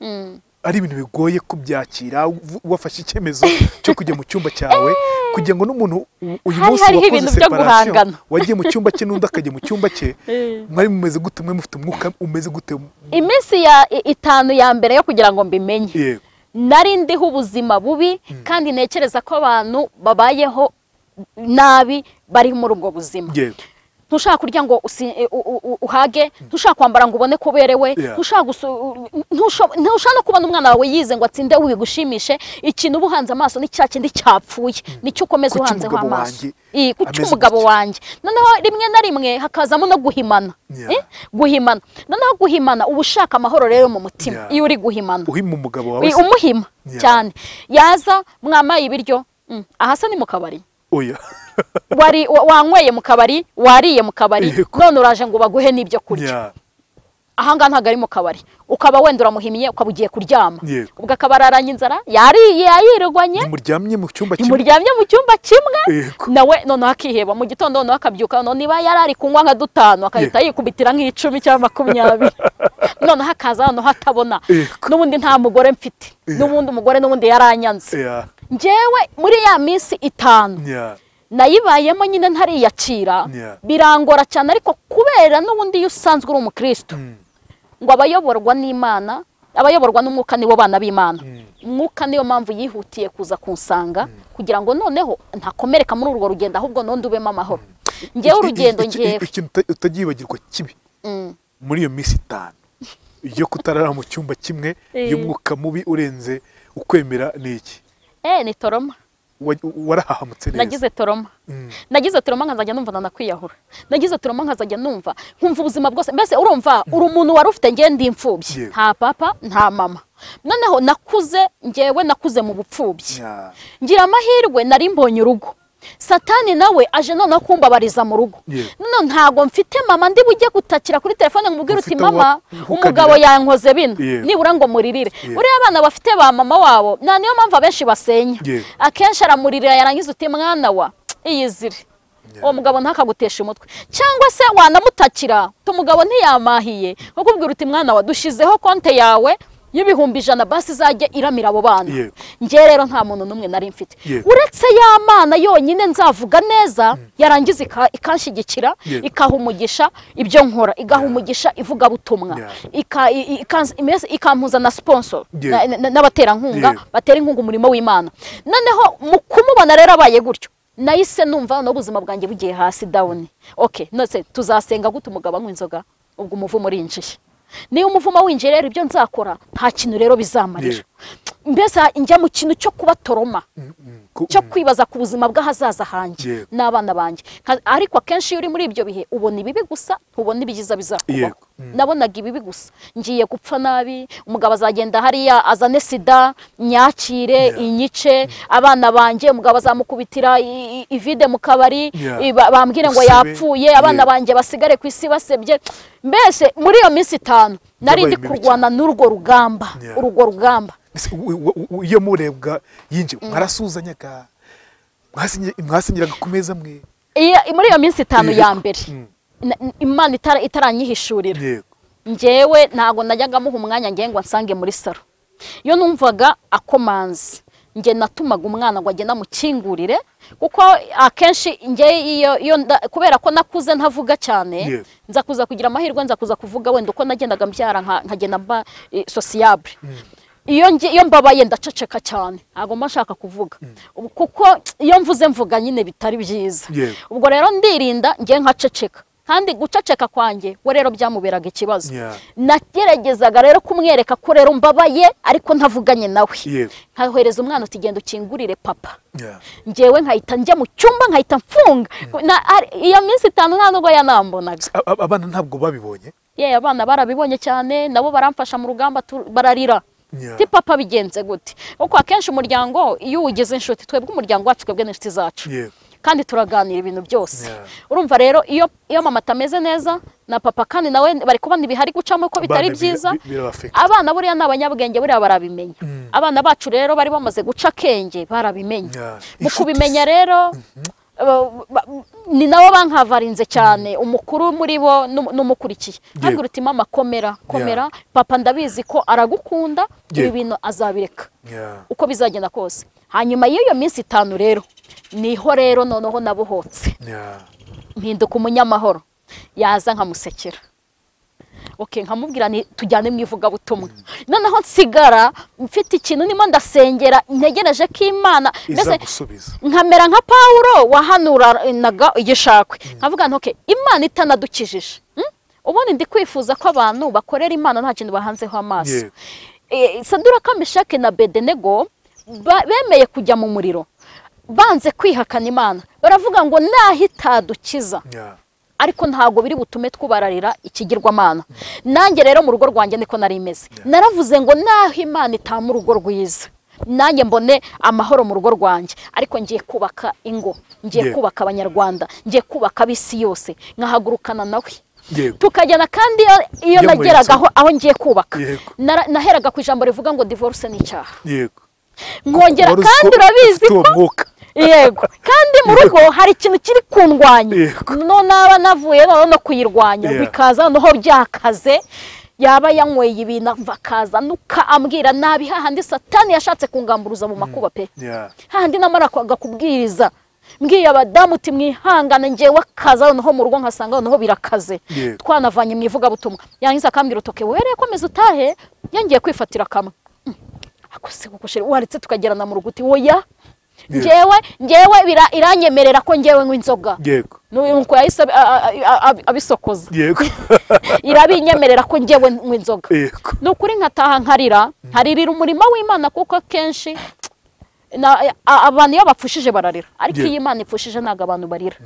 ari ibintu bigoye kubyakira wafashe icyemezo cyo kujya mu cyumba cyawe kugira ngo n'umuntu uyu munsi wakoze separation wagiye mu cyumba cye n'undi akajya mu cyumba cye mwari mumeze gute mwe mufite umwuka umeze gute iminsi ya 5 ya mbere yo kugira ngo mbimenye nari ndiho ubuzima bubi kandi nekereza ko abantu babayeho nabi bari muri ubwo buzima ntushaka kurya ngo uhage ntushaka kwambara ngo ubone kuberewe ntushaka no kubona umwana wawe yize ngo atsinde wigushimishe ikintu ubuhanze amaso ni cya kindi cyapfuye nicyo ukomeza uhanzeho amaso kuki umugabo wanjye noneho rimwe na rimwe hakazamo no guhimana noneho guhimana uba ushaka amahoro rero mu mutima iyo uri guhimana uhima umugabo wawe umuhima cyane yaza mwamaye ibiryo ahasa ni mu kabari oya wari wanyweye mu kabari wariye mu kabari none uraje ngo baguhe n'ibyo kurya ahanga ntago ari mu kabari ukaba wenda uramuhimiye ukabugiye kuryama ubwo akabararanye inzara yariye yayirugwanye muryamye mu cyumba kimwe nawe none akiheba mu gitondo none akabyuka none niba yarari kunywa nka 5 akahita yikubitira nk'icumi cyangwa 20 none hakaza none hatabona n'ubundi nta mugore mfite n'ubundi umugore n'ubundi yaranyanze njewe muri ya minsi 5 nayibayemo nyine ntariyakira birangora cyane ariko kubera n'ubundi iyo usanzwe uri umukristo ngo abayoborwa n'Imana abayoborwa n'umwuka nibo bana b'Imana umwuka niyo mpamvu yihutiye kuza kunsanga kugira ngo noneho ntakomereka muri urwo rugendo ahubwo none ubemo amahoro ngewe urugendo ngewe ikintu utagibagirwa kibi muri iyo minsi 5 iyo kutarara mu cyumba kimwe y'umwuka mubi urenze ukwemera niki ni toroma warahahamutse neza nagize toroma nkazajya numva nanakwiyahura nagize toroma nkazajya numva nkumva ubuzima bwose mbese urumva uri umuntu wari ufite ngewe ndi imfubyi nta papa nta mama noneho nakuze mu bupfubyi ngira amahirwe nari mbonye urugo Satani nawe aje noneho kumbabariza mu rugo none ntago mfite mama ndi bujye gutakira kuri telefone ngumubwira uti mama umugabo yankoze bino nibura ngo muririre uri abana bafite ba mama wabo niyo mpamvu abenshi basenya akenshi aramuririra yarangiza uti mwana wa iyizire uwo mugabo ntakagutesha umutwe cyangwa se wanamutakira umugabo ntiyamahiye ukubwira uti mwana wa dushizeho konte yawe y'ibihumbi 100 basi zajye iramira abo bana nge rero nta muntu numwe nari mfite uretse ya Mana yonyine nzavuga neza yarangiza ikanshigikira ikaha umugisha ibyo nkora igaha umugisha ivuga butumwa ikampuza na sponsor n'abatera nkunga batera inkunga umurimo w'Imana noneho mu kumubona rero abaye gutyo nahise numva n'ubuzima bwanjye bugiye hasi down nose tuzasenga gute umugabo anywa inzoga ubwo umuvumo urinjiye niyo umuvumo winjiye rero ibyo nzakora nta kintu rero bizamarira mbese njya mu kintu cyo kuba toroma cyo kwibaza ku buzima bw'ahazaza hanjye n'abana banjye ariko akenshi iyo uri muri ibyo bihe ubona ibibi gusa ntubona ibyiza bizakubaho nabonaga ibibi gusa ngiye gupfa nabi umugabo azagenda hariya azane sida nyakire inyice abana banjye umugabo azamukubitira ivide mu kabari bambwire ngo yapfuye abana banjye basigare ku isi basebye mbese muri iyo minsi 5 nari ndi kurwana n'urwo rugamba iyo murebwa yinje mwarasuzanyaga mwasingiraga ku meza mwe muri iyo minsi 5 ya mbere Imana itaranyihishurira ngewe ntago najyaga muha umwanya ngengo nsange muri saro iyo numvaga akomanze nge natumaga umwana ngo agenda mukingurire kuko akenshi nge iyo kubera ko nakuze ntavuga cyane nza kuza kugira amahirwe nza kuza kuvuga wenda uko nagendaga mbyara nkagenda mba sociable iyo mbabaye ndaceceka cyane ntago mashaka kuvuga kuko iyo mvuze mvuga nyine bitari byiza ubwo rero ndirinda nge nkaceceka kandi guceceka kwanjye we rero byamuberaga ikibazo. Nageragezaga rero kumwereka ko rero mbabaye ariko ntavuganye nawe, nkahereza umwana uti genda ukingurire papa, njyewe nkahita njya mu cyumba nkahita mfunga. Iyo minsi 5 nta nubwo yanambonaga. Abana ntabwo babibonye? Abana barabibonye cyane, nabo baramfasha mu rugamba bararira. Ti papa bigenze gute? Kuko akenshi umuryango iyo ugize inshuti, twebwe umuryango wacu twebwe n'inshuti zacu, kandi turaganira ibintu byose. Urumva rero iyo mama atameze neza na papa kandi nawe bari kubana ibihari gucamo ko bitari byiza, abana buriya n'abanyabwenge buriya barabimenya. Abana bacu rero bari bamaze guca akenge barabimenya. Mu kubimenya rero ni nabo bankavarinze cyane, umukuru muri bo n'umukurikiye. Ntabwo uti mama komera, papa ndabizi ko aragukunda, ibi bintu azabireka uko bizagenda kose. Hanyuma y'iyo minsi 5 rero niho rero noneho nabuhotse, mpinduka umunyamahoro, yaza nkamusekera, nkamubwira ni tujyane mu ivugabutumwa. Noneho nsigara mfite ikintu nimo ndasengera, ntegereje ko Imana mbese nkamera nka Paulo wahanuranaga igishakwe, nkavuga nti Imana itanadukijije, ubundi ndi kwifuza ko abantu bakorera Imana nta kintu bahanzeho amaso. Saduraka, Meshaki na Abedenego bemeye kujya mu muriro, banze kwihakana Imana, baravuga ngo nahitadukiza ariko ntago biri butume twubararira ikigirwamana. Nanjye rero mu rugo rwanjye niko nari imeze, naravuze ngo naho Imana itama urugo rwiza, nanjye mbone amahoro mu rugo rwanjye, ariko ngiye kubaka ingo, ngiye kubaka abanyarwanda, ngiye kubaka abisi yose, nkahagurukana nawe tukajyana. Kandi iyo nageraga aho ngiye kubaka, naheraga ku ijambo rivuga ngo divorce ni icyaha, nkongera kandi urabizi ko kandi mu rugo hari ikintu kiri kundwanya, naba navuye no kuyirwanya bikaza noho byakaze, yaba yanyweye ibintu mvakaza nuka ambwira nabi, hahandi Satani yashatse kungamburuza mu makuba pe, hahandi namara kubwiriza mbwiye abadamu uti mwihangane njyewe akaza noho mu rugo nkasanga noho birakaze, twanavanye mu ivugabutumwa, yangiza akambwira utoke were komeza utahe, yangiye kwifatira kamwe akose gukoshera waretse tukagerana mu ruguti woya njyewe iranyemerera ko njyewe nk'inzoga, nuko yahise abisokoza, irabinyemerera ko njyewe nk'inzoga. Nukuri nkataha nkaririra umurimo w'Imana, kuko kenshi abantu iyo bapfushije bararira, ariko iyo Imana ipfushije ntago abantu barira.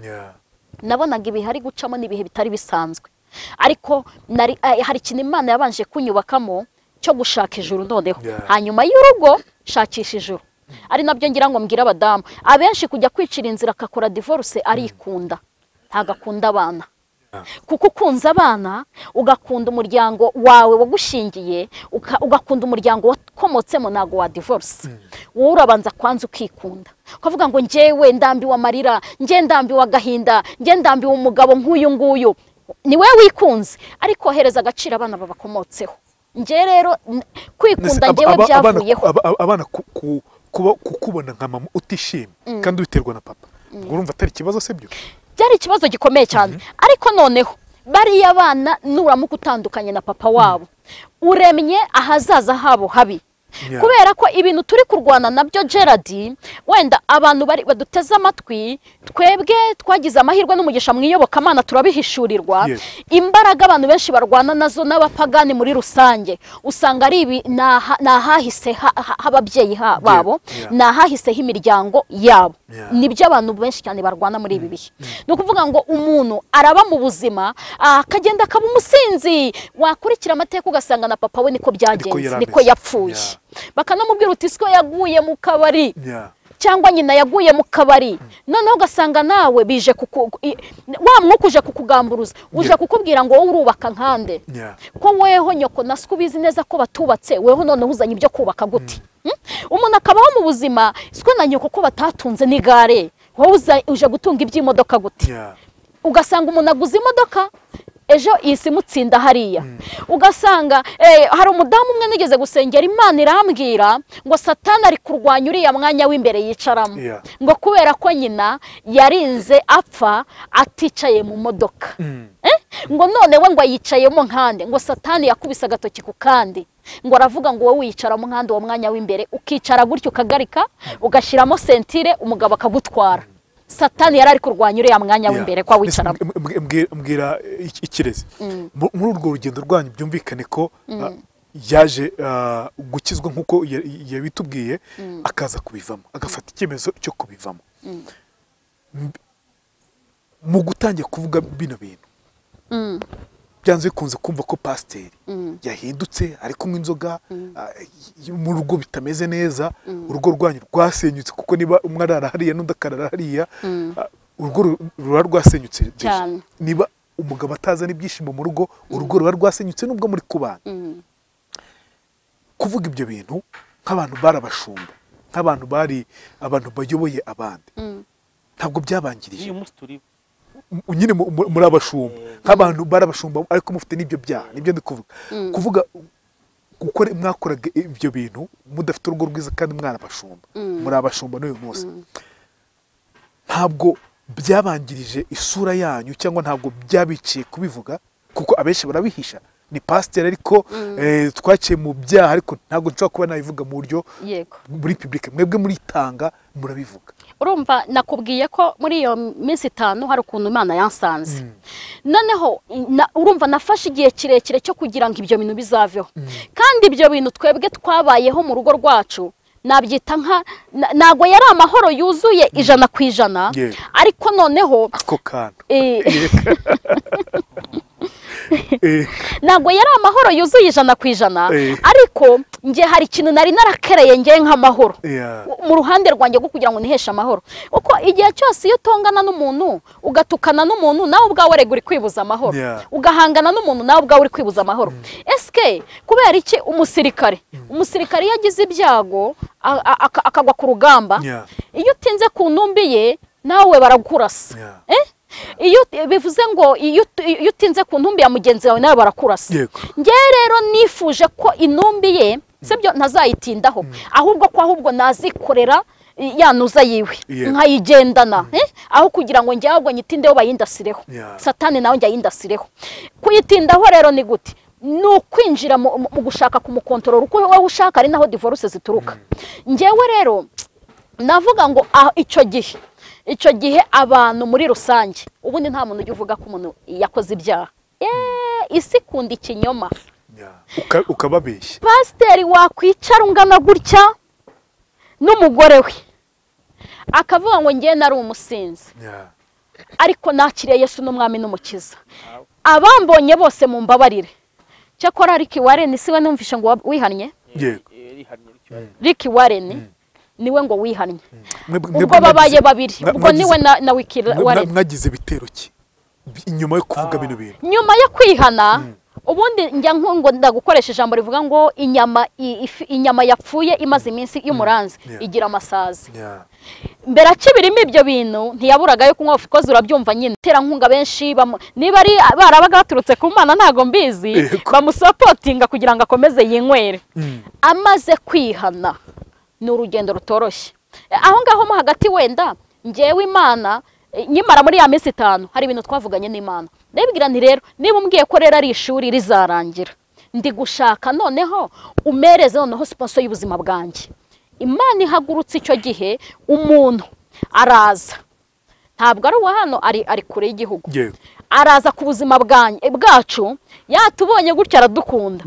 Nabonaga ibihe ari gucamo n'ibihe bitari bisanzwe, ariko hari ikintu Imana yabanje kunyubakamo cyo gushaka ijuru noneho, hanyuma y'urugo shakisha ijuru. Ari nabyo ngira ngo mbwira abadamu abenshi kujya kwicira inzira akakora divorce arikunda, ntagakunda abana. Kuko ukunze abana, ugakunda umuryango wawe wagushingiye, ugakunda umuryango wakomotsemo, ntago wa divorce. Wowe urabanza kwanza ukikunda, ukavuga ngo njyewe ndambiwe amarira, njye ndambiwe agahinda, njye ndambiwe umugabo nk'uyu nguyu. Ni we wikunze, ariko hereza agaciro abana babakomotseho. Njye rero kwikunda njyewe byavuyeho. Abana kukubona nka mama utishimye kandi ubiterwa na papa, urumva atari ikibazo se byo? Byari ikibazo gikomeye cyane, ariko noneho bariya abana nuramuka utandukanye na papa wabo, uremye ahazaza habo habi. Kubera ko ibintu turi kurwana nabyo Gerard, wenda abantu baduteze amatwi, twebwe twagize amahirwe n'umugisha mwiyoboka Mana turabihishurirwa. Imbaraga abantu benshi barwana nazo n'abapagani muri rusange, usanga ari ibi nahahise ababyeyi babo, nahahiseho imiryango yabo. Nibyo abantu benshi cyane barwana muri ibi bihe. No kuvuga ngo umuntu araba mu buzima akagenda akaba umusinzi, wakurikira amateka ugasanga na papa we niko byagenze, niko yapfuye. Bakanamubwira uti siko yaguye mu kabari, cyangwa nyina yaguye mu kabari, noneho ugasanga nawe bije wa mwuka uje kukugamburuza, uje kukubwira ngo wowe urubaka nkande, ko weho nyoko nasuko bizi neza ko batubatse, weho noneho uzanye ibyo kubaka gute? Umuntu akabaho mu buzima siko na nyoko ko batatunze n'igare, wowe uje gutunga iby'imodoka gute? Ugasanga umuntu aguze imodoka, ejo isi mutsinda hariya. Ugasanga hari umudamu umwe nigeze gusengera Imana irambwira ngo Satani ari kurwanya uriya mwanya w'imbere yicaramo, ngo kubera ko nyina yarinze apfa aticaye mu modoka, ngo none we ngo yicayemo nkande, ngo Satani yakubise agatoki ku kandi, ngo aravuga ngo wowe wicara mu nkande uwo mwanya w'imbere, ukicara gutyo ukagarika, ugashiramo sentire, umugabo akagutwara. Satani yari ari kurwanya uriya mwanya w'imbere kwa wicaramo. Mbwira ikirezi muri urwo rugendo rwanyu byumvikane ko yaje gukizwa nk'uko yabitubwiye akaza kubivamo agafata icyemezo cyo kubivamo. Mu gutangira kuvuga bino bintu byanze bikunze kumva ko pasiteri yahindutse ari kunywa inzoga mu rugo bitameze neza, urugo rwanyu rwasenyutse kuko niba umwe arara hariya n'undi akarara hariya urugo ruba rwasenyutse. Niba umugabo atazana ibyishimo mu rugo, urugo ruba rwasenyutse nubwo muri kubana. Kuvuga ibyo bintu nk'abantu barabashumba, nk'abantu bari abantu bayoboye abandi, ntabwo byabangirije nyine muri abashumba, nk'abantu barabashumba ariko mufite n'ibyo byaha. Nibyo ndi kuvuga gukora mwakoraga ibyo bintu mudafite urugo rwiza kandi mwarabashumba, muri abashumba n'uyu munsi. Ntabwo byabangirije isura yanyu cyangwa ntabwo byabiciye kubivuga, kuko abenshi barabihisha. Ni pasiteri ariko twaciye mu byaha ariko ntabwo nshobora kuba nabivuga mu buryo muri public. Mwebwe muritanga murabivuga. Urumva nakubwiye ko muri iyo minsi 5 hari ukuntu Imana yansanze. Noneho urumva nafashe igihe kirekire cyo kugira ngo ibyo bintu bizaveho. Kandi ibyo bintu twebwe twabayeho mu rugo rwacu nabyita ntago yari amahoro yuzuye 100%, ariko noneho ako kantu ntago yari amahoro yuzuye 100%, ariko nge hari ikintu nari narakereye nge nk'amahoro mu ruhande rwanjye rwo kugira ngo niheshe amahoro. Uko igihe cyose iyo utongana n'umuntu ugatukana n'umuntu nawe ubwawe uri kwibuza amahoro, ugahangana n'umuntu nawe ubwawe uri kwibuza amahoro. Eske kubera iki umusirikare yagize ibyago akagwa ku rugamba, iyo utinze ku ntumbi ye nawe barakurasa. Iyo bivuze ngo iyo utinze ku ntumbi ya mugenzi wawe nawe barakurasa. Nge rero nifuje ko intumbi ye sebyo ntazayitindaho, ahubwo nazikorera yanuza yiwe nkayigendana, aho kugira ngo njye ahubwo nyitindeho bayindasireho. Satani nawe njye ayindasireho. Kuyitindaho rero ni gute? Nukwinjira mu gushaka kumukontorora uko wowe ushaka, ari naho divorce zituruka. Ngewe rero navuga ngo icyo gihe abantu muri rusange ubundi nta muntu uvuga ko umuntu yakoze ibyaha. Isi kunda ikinyoma, ukababeshya. Pasiteri wakwicara ungana gutya n'umugore we akavuga ngo ngiye nari umusinzi, ariko nakiriye Yesu n'umwami n'umukiza. Abambonye bose mu mbabarire. Cyakora Ricky Warren siwe numvishe ngo wihannye. Ricky Warren niwe ngo wihannye. Ubwo babaye babiri, ubwo niwe na Ricky Warren. Mwagize bitero ki inyuma yo kuvuga bino bintu? Nyuma yo kwihana ubundi njya ngo ndagukoresha ijambo rivuga ngo inyama yapfuye imaze iminsi y'umuranzi igira amasazi. Mbere akibirimo ibyo bintu ntiyaburaga yo kunywa, koze urabyumva nyine. Terankunga benshi niba ari barabaga baturutse ku Mana ntago mbizi, bamusapotinga kugira ngo akomeze yinywere. Amaze kwihana ni urugendo rutoroshye. Aho ngaho mo hagati wenda ngewe Imana nyimara muri ya minsi 5 hari ibintu twavuganye n'Imana. Ndabibwira nti rero niba umbwiye ko rero ari ishuri rizarangira, ndi gushaka noneho umereze noneho sponsor y'ubuzima bwanjye. Imana ihagurutse icyo gihe umuntu araza, ntabwo ari uwa hano, ari kure y'igihugu. Araza ku buzima bwacu, yatubonye gutya aradukunda,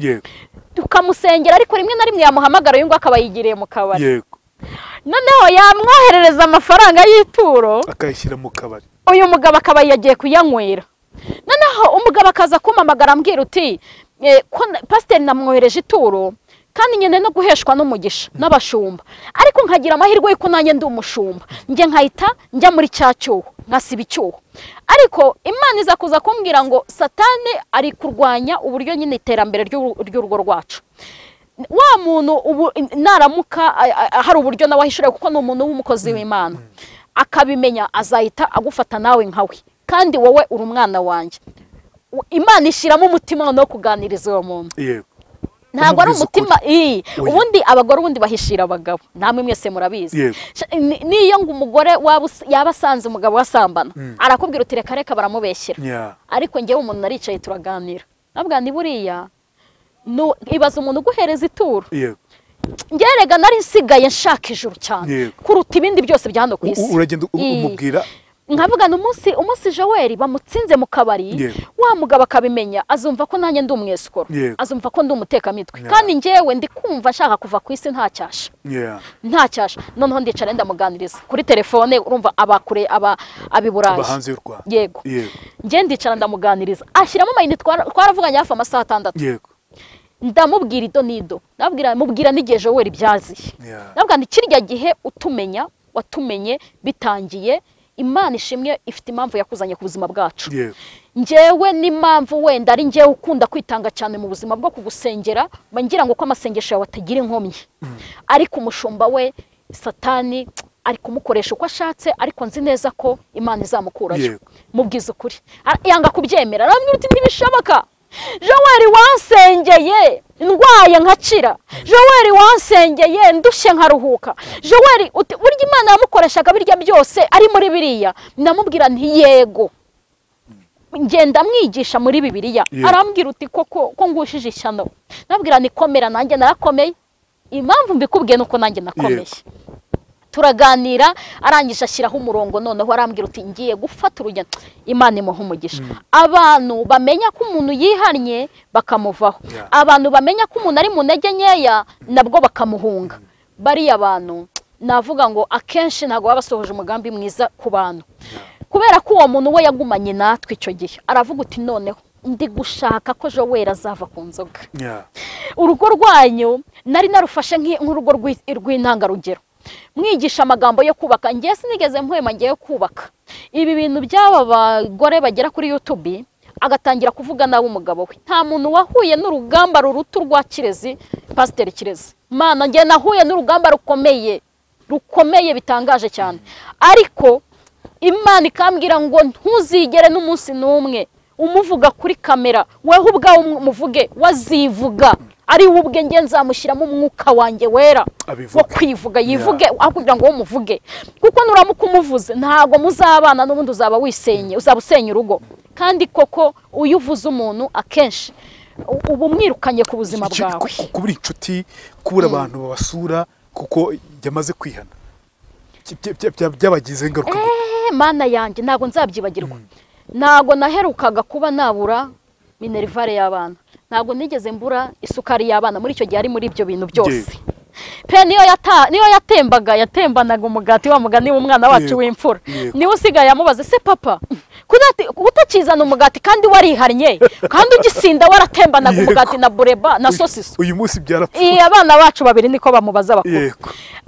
tukamusengera, ariko rimwe na rimwe yamuhamagara yungu akabayigiriye mu kabari. Noneho yamwoherereza amafaranga y'ituro akayishyira mu kabari, uyu mugabo akaba yagiye kuyanywera. Noneho umugabo akaza kumamagara ambwira uti pasiteri namwohereje ituro kandi nyene no guheshwa n'umugisha n'abashumba, ariko nkagira amahirwe yuko nanjye ndi umushumba, nge nkahita njya muri cyacyuho nkasiba icyuho. Ariko Imana iza kuza kumbwira ngo Satani ari kurwanya uburyo nyine iterambere ry'urugo rwacu. Wa muntu ubu naramuka hari uburyo nawahishura kuko no umuntu w'umukozi w'Imana akabimenya, azahita agufata nawe nkawe, kandi wowe uri umwana wanjye. Imana ishiramo umutima no kuganiriza uwo muntu. Ntabwo ari umutima ubundi abagore ubundi bahishira abagabo, namwe mwese murabizi. Niyo ngo umugore yabasanze umugabo wasambana arakubwira uti reka baramubeshyera, ariko ngewe umuntu naricaye turaganira, nabwa ni buriya no ibaza umuntu guhereza ituro ngerega nari nsigaye nshaka ijuru cyane kuruta ibindi byose bya hano ku isi. Uragenda umubwira nkavugana umunsi Joel bamutsinze mu kabari, wa mugabo akabimenya azumva ko nanjye ndi umwesikoro, azumva ko ndi umutekamitwe, kandi njyewe ndi kumva nshaka kuva ku isi nta cyasha, nta cyasha. Noneho ndicara ndamuganiriza kuri telefone, urumva abakure abiburaje yego, njye ndicara ndamuganiriza, ashyiramo amayini, twaravuganye hafi amasaha 6. ndamubwira ido nido, mubwira n'igihe Joel byaziye, nabwo ndi kirya gihe watumenye bitangiye. Imana ishimwe ifite impamvu yakuzanye ku buzima bwacu. Njyewe n'impamvu wenda ari njyewe ukunda kwitanga cyane mu buzima bwo kugusengera, ngira ngo ko amasengesho yawe atagira inkomyi, ariko umushumba we Satani ari kumukoresha uko ashatse, ariko nzi neza ko Imana izamukurayo. Mubwiza ukuri, yanga kubyemera, arambwira uti ntibishoboka. Joel wansengeye ndwaye nkakira, Joel wansengeye ndushye nkaruhuka, Joel burya Imana yamukoreshaga birya byose ari muri biriya. Ndamubwira nti yego, ngenda mwigisha muri Bibiliya. Arambwira uti koko ko ngushije ishyano. Nabwira ni komera, nanjye narakomeye. Impamvu mbikubwiye nuko nanjye nakomeye. Turaganira, arangije ashyiraho umurongo, noneho arambwira uti ngiye gufata urugendo. Imana imuha umugisha. Abantu bamenya ko umuntu yihannye bakamuvaho, abantu bamenya ko umuntu ari mu ntege nkeya nabwo bakamuhunga. Bariya abantu navuga ngo akenshi ntago babasohoje umugambi mwiza ku bantu, kubera ko uwo muntu we yagumanye natwe icyo gihe. Aravuga uti noneho ndi gushaka ko Joel azava ku nzoga. Urugo rwanyu nari narufashe nk'urugo rw'intangarugero, mwigisha amagambo yo kubaka. Ngiye sinigeze mpwema ngiye kubaka ibi bintu by'aba bagore bagera kuri YouTube, agatangira kuvuga nawe umugabo we. Nta muntu wahuye n'urugamba rurutu rwa Kirezi, Pasiteri Kirezi. Mana ngiye nahuye n'urugamba rukomeye bitangaje cyane, ariko Imana ikambwira ngo ntuzigere n'umunsi n'umwe umuvuga kuri kamera, weho ubwawe umuvuge, wazivuga ari ubwe nge nzamushyiramo umwuka wanjye wera wo kwivuga, yivuge aho kugira ngo umuvuge, kuko nuramuka umuvuze ntago muzabana, n'ubundi uzaba wisenye, uzaba usenya urugo. Kandi koko uyuvuze umuntu akenshi ubu mwirukanye ku buzima bwawe. Kubura inshuti, kubura abantu babasura kuko yamaze kwihana, byabagize ingaruka. Mana yanjye ntago nzabyibagirwa. Ntago naherukaga kuba nabura minerivare y'abana, ntago nigeze mbura isukari y'abana muri icyo gihe ari muri ibyo bintu byose. Pe niyo yatembanaga umugati, wa mugani w'umwana wacu w'imfura, niwe usigaye amubaza se papa kutakizana umugati kandi warihannye, kandi ugisinda waratembanaga umugati na bureba na sosiso. Uyu munsi byarapfuye. Abana bacu babiri niko bamubaza bakuru.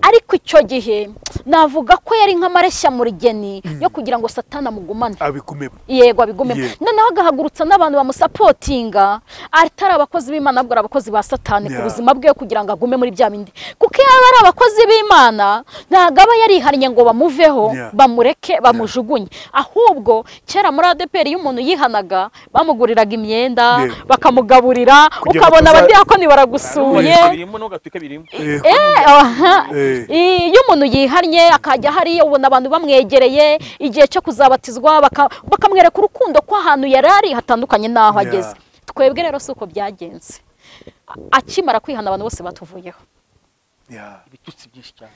Ariko icyo gihe navuga ko yari nk'amareshya mu rigeni yo kugira ngo Satani amugumane, abigumemo. Yego abigumemo. Noneho agahagurutsa n'abantu bamusapotinga, atari abakozi b'Imana, abwo abakozi ba Satani ku buzima bwe kugira ngo agume muri bya bindi. Kuko iyo ari abakozi b'Imana ntago aba yarihannye ngo bamuveho, bamureke, bamujugunye. Ahubwo kera muri ADPR iyo umuntu yihanaga bamuguriraga imyenda, bakamugaburira, ukabona abadiyakoni baragusuye. Iyo umuntu yihannye akajya hariya, ubona abantu bamwegereye, igihe cyo kuzabatizwa bakamwereka urukundo ko ahantu yarari hatandukanye n'aho ageze. Twebwe rero suko byagenze. Akimara kwihana abantu bose batuvuyeho. Ibitutsi byinshi cyane.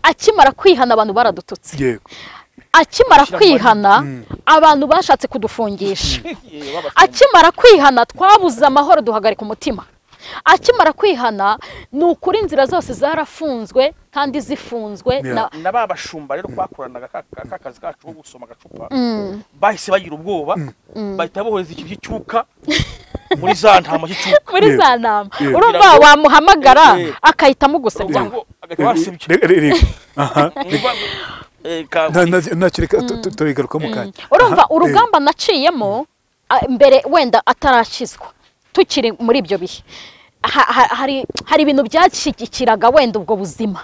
Akimara kwihana abantu baradututse. Akimara kwihana abantu bashatse kudufungisha. Akimara kwihana twabuze amahoro, duhagarika umutima. Akimara kwihana nukuri inzira zose zarafunzwe kandi zifunzwe. Na babashumba rero kwakoranaga kakazi kacu ko gusoma gacupa, bahise bagira ubwoba, bahita boheza iki cyuka muri za ntama cy'uka, muri za ntama. Urumva wamuhamagara akahita mugusebya. Turegaruka mu kanya. Urumva urugamba naciyemo mbere wenda atarashizwa, tukiri muri ibyo bihe. Hari ibintu byashyigikiraga wenda ubwo buzima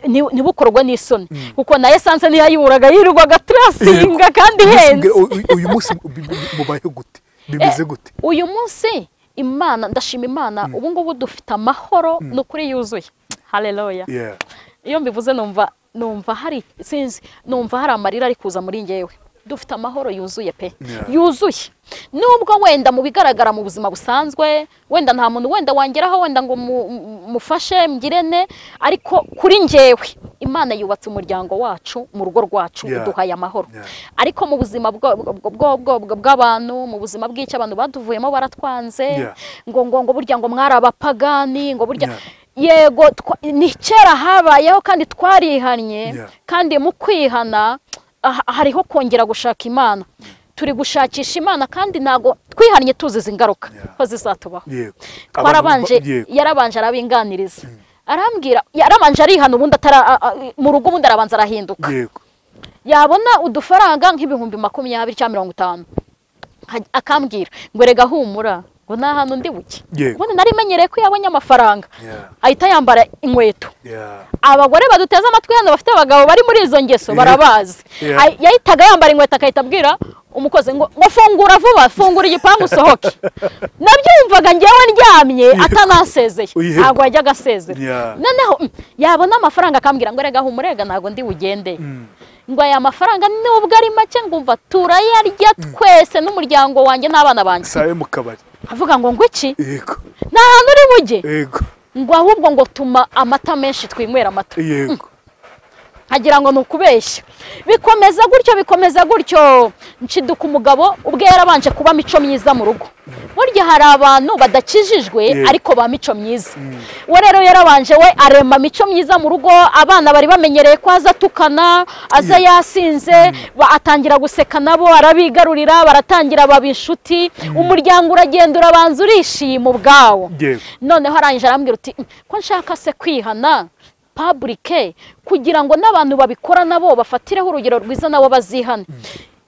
ntibukorwa n'isoni, kuko na esanse ntiyayiburaga, yirirwaga turasinga kandi henze. Uyu munsi mubaye gute, bimeze gute? Uyu munsi Imana, ndashima Imana, ubu ngubu dufite amahoro n'ukuri yuzuye. Haleluya. Iyo mbivuze numva hari sinzi, numva hari amarira ari kuza muri ngewe. dufite amahoro yuzuye pe yuzuye nubwo wenda mu bigaragara mu buzima busanzwe wenda nta muntu wenda wangeraho wenda ngo mufashe mgirene ariko kuri njyewe Imana yubatse umuryango wacu mu rugo rwacu uduhaye amahoro ariko mu buzima bw'abantu mu buzima bw'icyo abantu baduvuyemo baratwanze ngo burya ngo mwari abapagani ngo burya yego ni kera habayeho kandi twarihanye kandi mu kwihana hariho kongera gushaka Imana turi gushakisha Imana kandi nago twihannye tuziza ingaruka ko zizatubaho yarabanje arabinganiriza arambwira yarabanje arihana ubundi mu rugo ubundi arabanza arahinduka yabona udufaranga nk'ibihumbi 20 cyangwa 50 akambwira ngo rega humura ngo nta hantu ndi buke ubundi nari menyereye ko yabonye amafaranga ahita yambara inkweto abagore baduteze amatwi hano bafite abagabo bari muri izo ngeso barabazi yahitaga yambara inkweto akahita abwira umukozi ngo fungura vuba fungura igipangu usohoke nabyumvaga ngewe ndyamye atanasezeye ntabwo yajyaga asezera noneho yabona amafaranga akambwira ngo rega humurega ntabwo ndi bugende ngo aya mafaranga nubwo ari make ngumva turayarya twese n'umuryango wanjye n'abana banjye saye mu kabari avuga ngo iki yego nta hantu uri bujye yego ngo ahubwo ngo tuma amata menshi twinywera amata yego agira ngo nukubeshya bikomeza gutyo nshiduka umugabo ubwe yarabanje kuba mico myiza mu rugo burya hari abantu badakijijwe ariko ba mico myiza we rero yarabanje we arema mico myiza mu rugo abana bari bamenyereye ko aza tukana aza yasinze atangira guseka nabo arabigarurira baratangira baba inshuti umuryango uragenda urabanza urishima ubwawo noneho arangije arambwira uti ko nshaka se kwihana public kugira ngo n'abantu babikora nabo bafatireho urugero rwiza nabo bazihane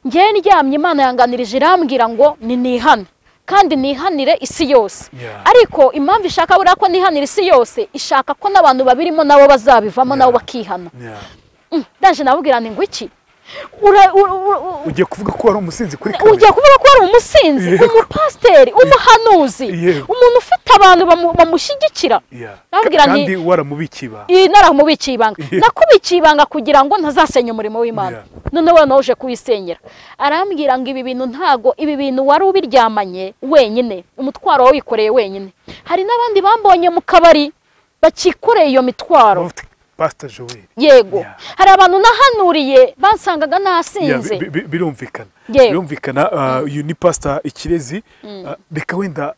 ngiye ndyamye Imana yanganirije irambwira ngo nihane kandi nihanire isi yose ariko impamvu ishaka buriya ko nihanire isi yose ishaka ko n'abantu babirimo nabo bazabivamo nabo bakihana ndaje nabubwira ni ngo iki ugiye kuvuga ko ari umusinzi kuri kamera ugiye kuvuga ko ari umusinzi umupasiteri umuhanuzi umuntu ufite abantu bamushyigikira kandi waramubikiba naramubikiye ibanga nakubikiye ibanga kugira ngo ntazasenya umurimo w'Imana none we nauje kuwisenyera arambwira ngo ibi bintu ntago ibi bintu wari ubiryamanye wenyine umutwaro wawe wikoreye wenyine hari n'abandi bambonye mu kabari bakikoreye iyo mitwaro Pastor Joel yego hari abantu nahanuriye bansangaga nasinze birumvikana uyu ni Pastor Ikirezi reka wenda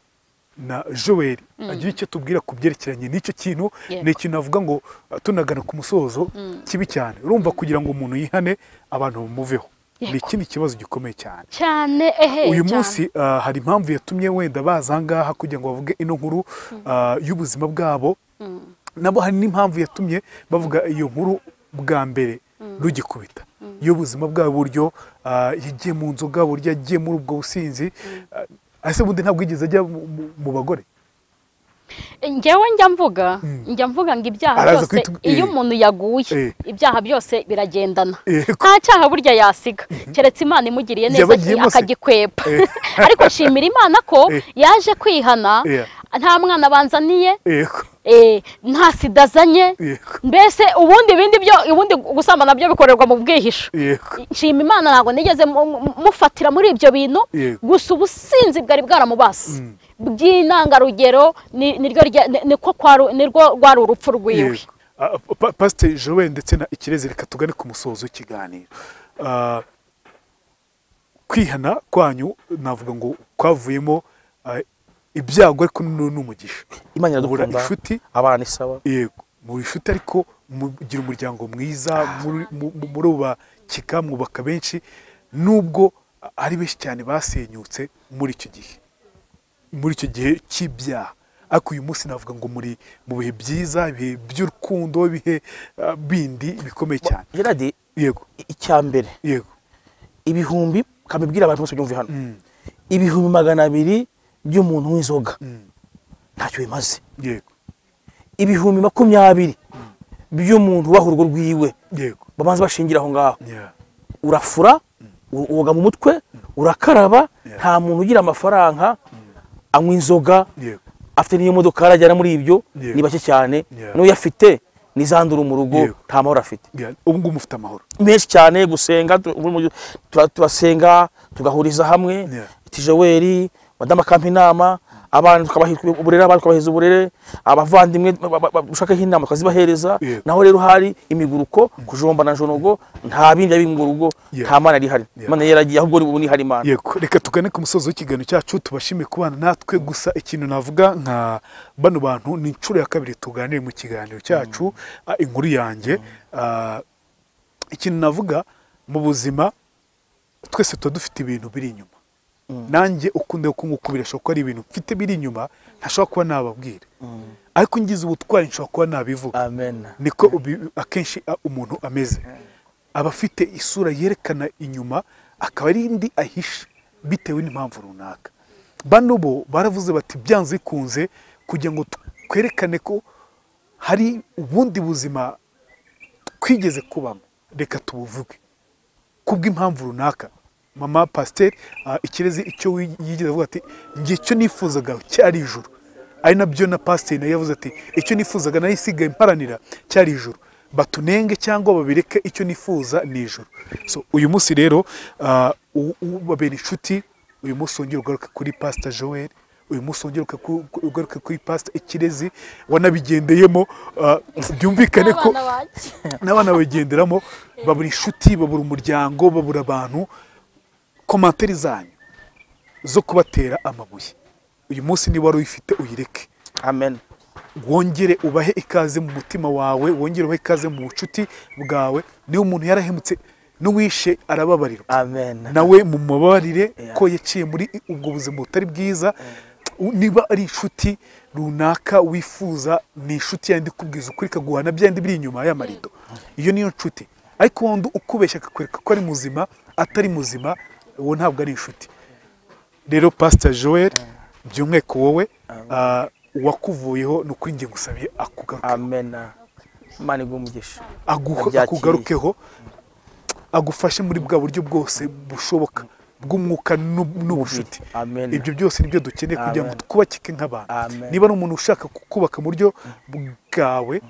na Joel agira icyo tubwira kubyerekeranye n'icyo kintu ni ikintu avuga ngo tunagana ku musozo kibi cyane urumva kugira ngo umuntu yihane abantu bamuveho ni ikindi kibazo gikomeye cyane uyu munsi hari impamvu yatumye wenda bazangaha kugira ngo bavuge ino nkuru y'ubuzima bwabo nabo hari n'impamvu yatumye bavuga iyo nkuru bwa mbere rugikubita iyo buzima bwabo buryo yagiye mu nzoga buryo yagiye muri ubwo businzi ase bundi ntabwo yigeze ajya mu bagore ngewe njya mvuga ngo ibyaha byose iyo umuntu yaguye ibyaha byose biragendana nta cyaha burya yasiga keretse Imana imugiriye neza akagikwepa ariko nshimira Imana ko yaje kwihana nta mwana banzaniye nta sida azanye mbese ubundi gusamba nabyo bikorerwa mu bwihisho nshima Imana ntabwo nigeze mufatira muri ibyo bintu gusa ubusinzi bwari bwaramubase bw'intangarugero nirwo rwari urupfu rwiwe Pastor Joel ndetse na Ikirezi reka tugane ku musozo w'ikiganiro kwihana kwanyu navuga ngo kwavuyemo ibyago ariko n'umugisha Imana iradukunda abana isawa yego mu inshuti ariko mugira umuryango mwiza muri ubakika mwubaka benshi nubwo ari benshi cyane basenyutse muri icyo gihe cy'ibyaha ariko uyu munsi navuga ngo muri mu bihe byiza ibihe by'urukundo ibihe bindi bikomeye cyane yego icyambere yego ibihumbi kamibwira abantu bose byumve hano ibihumbi 200 by'umuntu w'inzoga ntacyo bimaze yego ibihumbi 20 by'umuntu wahurwa rwiwe yego babanza bashingira aho ngaho urafura uwoga mu mutwe urakaraba nta muntu ugira amafaranga anywa inzoga afite niyo modoka arajyana muri ibyo ni bake cyane n'uyo afite n'izandura mu rugo nta mahoro afite. Ubu ngubu mufite amahoro menshi cyane, gusenga turasenga tugahuriza hamwe tijoweri madama kampa inama, abantu tukabahiza uburere, abantu tukabahiza uburere, abavandimwe ushaka inama tukazibahereza. Naho rero hari imiguruko kujomba na jonogo, nta bindi biri mu rugo, nta mana ari hari. Mana yaragiye ahubwo ubu ni hari Imana. Yego, reka tugane ku musozo w'ikiganiro cyacu, tubashimiye kubana natwe. Gusa ikintu navuga nka bano bantu, ni inshuro ya kabiri tuganire mu kiganiro cyacu inkuru yanjye. Ikintu navuga mu buzima, twese tuba dufite ibintu biri inyuma. Nanjye ukunde kumukubira shoko ari ibintu mfite biri inyuma ntashobora kuba nababwira, ariko ngize ubutwari nshobora kuba nabivuga. Amen. Niko akenshi umuntu ameze, aba afite isura yerekana inyuma, akaba ari indi ahisha bitewe n'impamvu runaka. Bano bo baravuze bati byanze bikunze kugira ngo twerekane ko hari ubundi buzima twigeze kubamo, reka tubuvuge kubw'impamvu runaka. Mama Pasiteri Ikirezi icyo yigeze avuga ati ngiye icyo nifuzaga cyari ijuru, ari nabyo na Pasiteri nawe yavuze ati icyo nifuzaga nayo isigaye mparanira cyari ijuru, batunenge cyangwa babireke, icyo nifuza ni ijuru. So uyu munsi rero babera inshuti, uyu munsi wongera ugaruka kuri Pastor Joel, uyu munsi wongera ugaruka kuri Pastor Ikirezi, wanabigendeyemo, byumvikane ko n'abana babigenderamo, babura inshuti, babura umuryango, babura abantu. Komantere zanyu zo kubatera amabuye, uyu munsi niba wari uyifite uyireke. Amen. Wongere ubahe ikaze mu mutima wawe, wongere ubahe ikaze mu bucuti bwawe. Niba umuntu yarahemutse n'uwishe arababarirwa, Amen. nawe mu mababarire ko yaciye muri ubwo buzima butari bwiza. Niba ari inshuti runaka wifuza, ni inshuti yandi kubwiza ukuri, kaguhana byandi biri inyuma y'amarido, iyo niyo nshuti. Ariko wundi ukubeshya akakwereka ko ari muzima atari muzima, uwo ntabwo ari inshuti. Rero Pastor Joel, by'umweko wowe wakuvuyeho, n'ukuri ngiye gusabiye akugarukeho. Amen. Imana igumugisha, akugarukeho, agufashe muri bwa buryo bwose bushoboka bw'umwuka n'ubushuti. Ibyo byose nibyo dukeneye kugira ngo twubakike nk'abantu. Niba ari umuntu ushaka kukubaka mu buryo bwawe,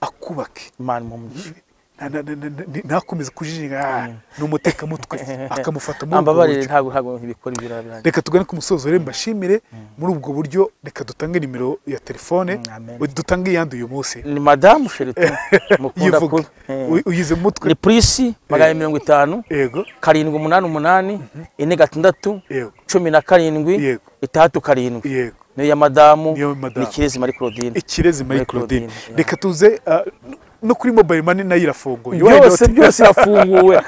akubake. Imana igumugisha, ntakomeze kujijinga ni umutekamutwe akamufata muri ubwo buryo. Ntabwo ntibikora ibirabiranye. Reka tugane ku musozo rero, mbashimire muri ubwo buryo. Reka dutange nimero ya telefone, dutange iyandi uyu munsi. Ni Madamu Sheraton mukunda kuba uyize mu mutwe, ni Prisi 250 yego 788 46 yego 17 yego 37 yego. Ni ya Madamu ni Ikirezi Marie Claudine. Ikirezi Marie Claudine. Reka tuze no kuri mobile money nayo irafunguye, byose irafunguwe.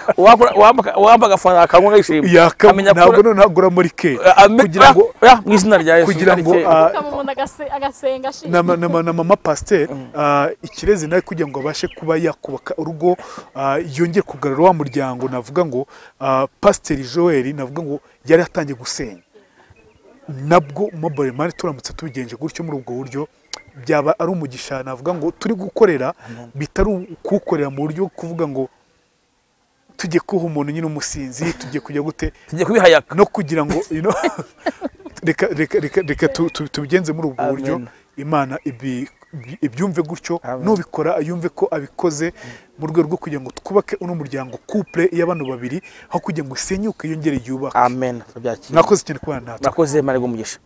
Wamba agafaranga akanywa gishimye, ntabwo ntagura muri ke kugira ngo mu izina rya Yesu, kugira ngo agasenga na Mama Pasiteri Ikirezi nawe kugira ngo abashe kuba yakubaka urugo, yongere kugarura wa muryango. Navuga ngo Pasiteri Joel, navuga ngo yari atangiye gusenya. Nabwo mobile money turamutse tubigenje gutyo muri ubwo buryo, byaba ari umugisha. Navuga ngo turi gukorera, bitari kuwukorera mu buryo kuvuga ngo tujye kuha umuntu nyine umusinzi, tujye kujya gute, tujye kubihayaka, no kugira ngo reka tubigenze muri ubwo buryo. Imana ibyumve gutyo, nubikora yumve ko abikoze mu rwego rwo kugira ngo twubake uno muryango, couple y'abantu babiri, aho kugira ngo isenyuke yongere yubake. Amen. Nakoze cyane kubana natwe. Nakoze Imana igumugisha.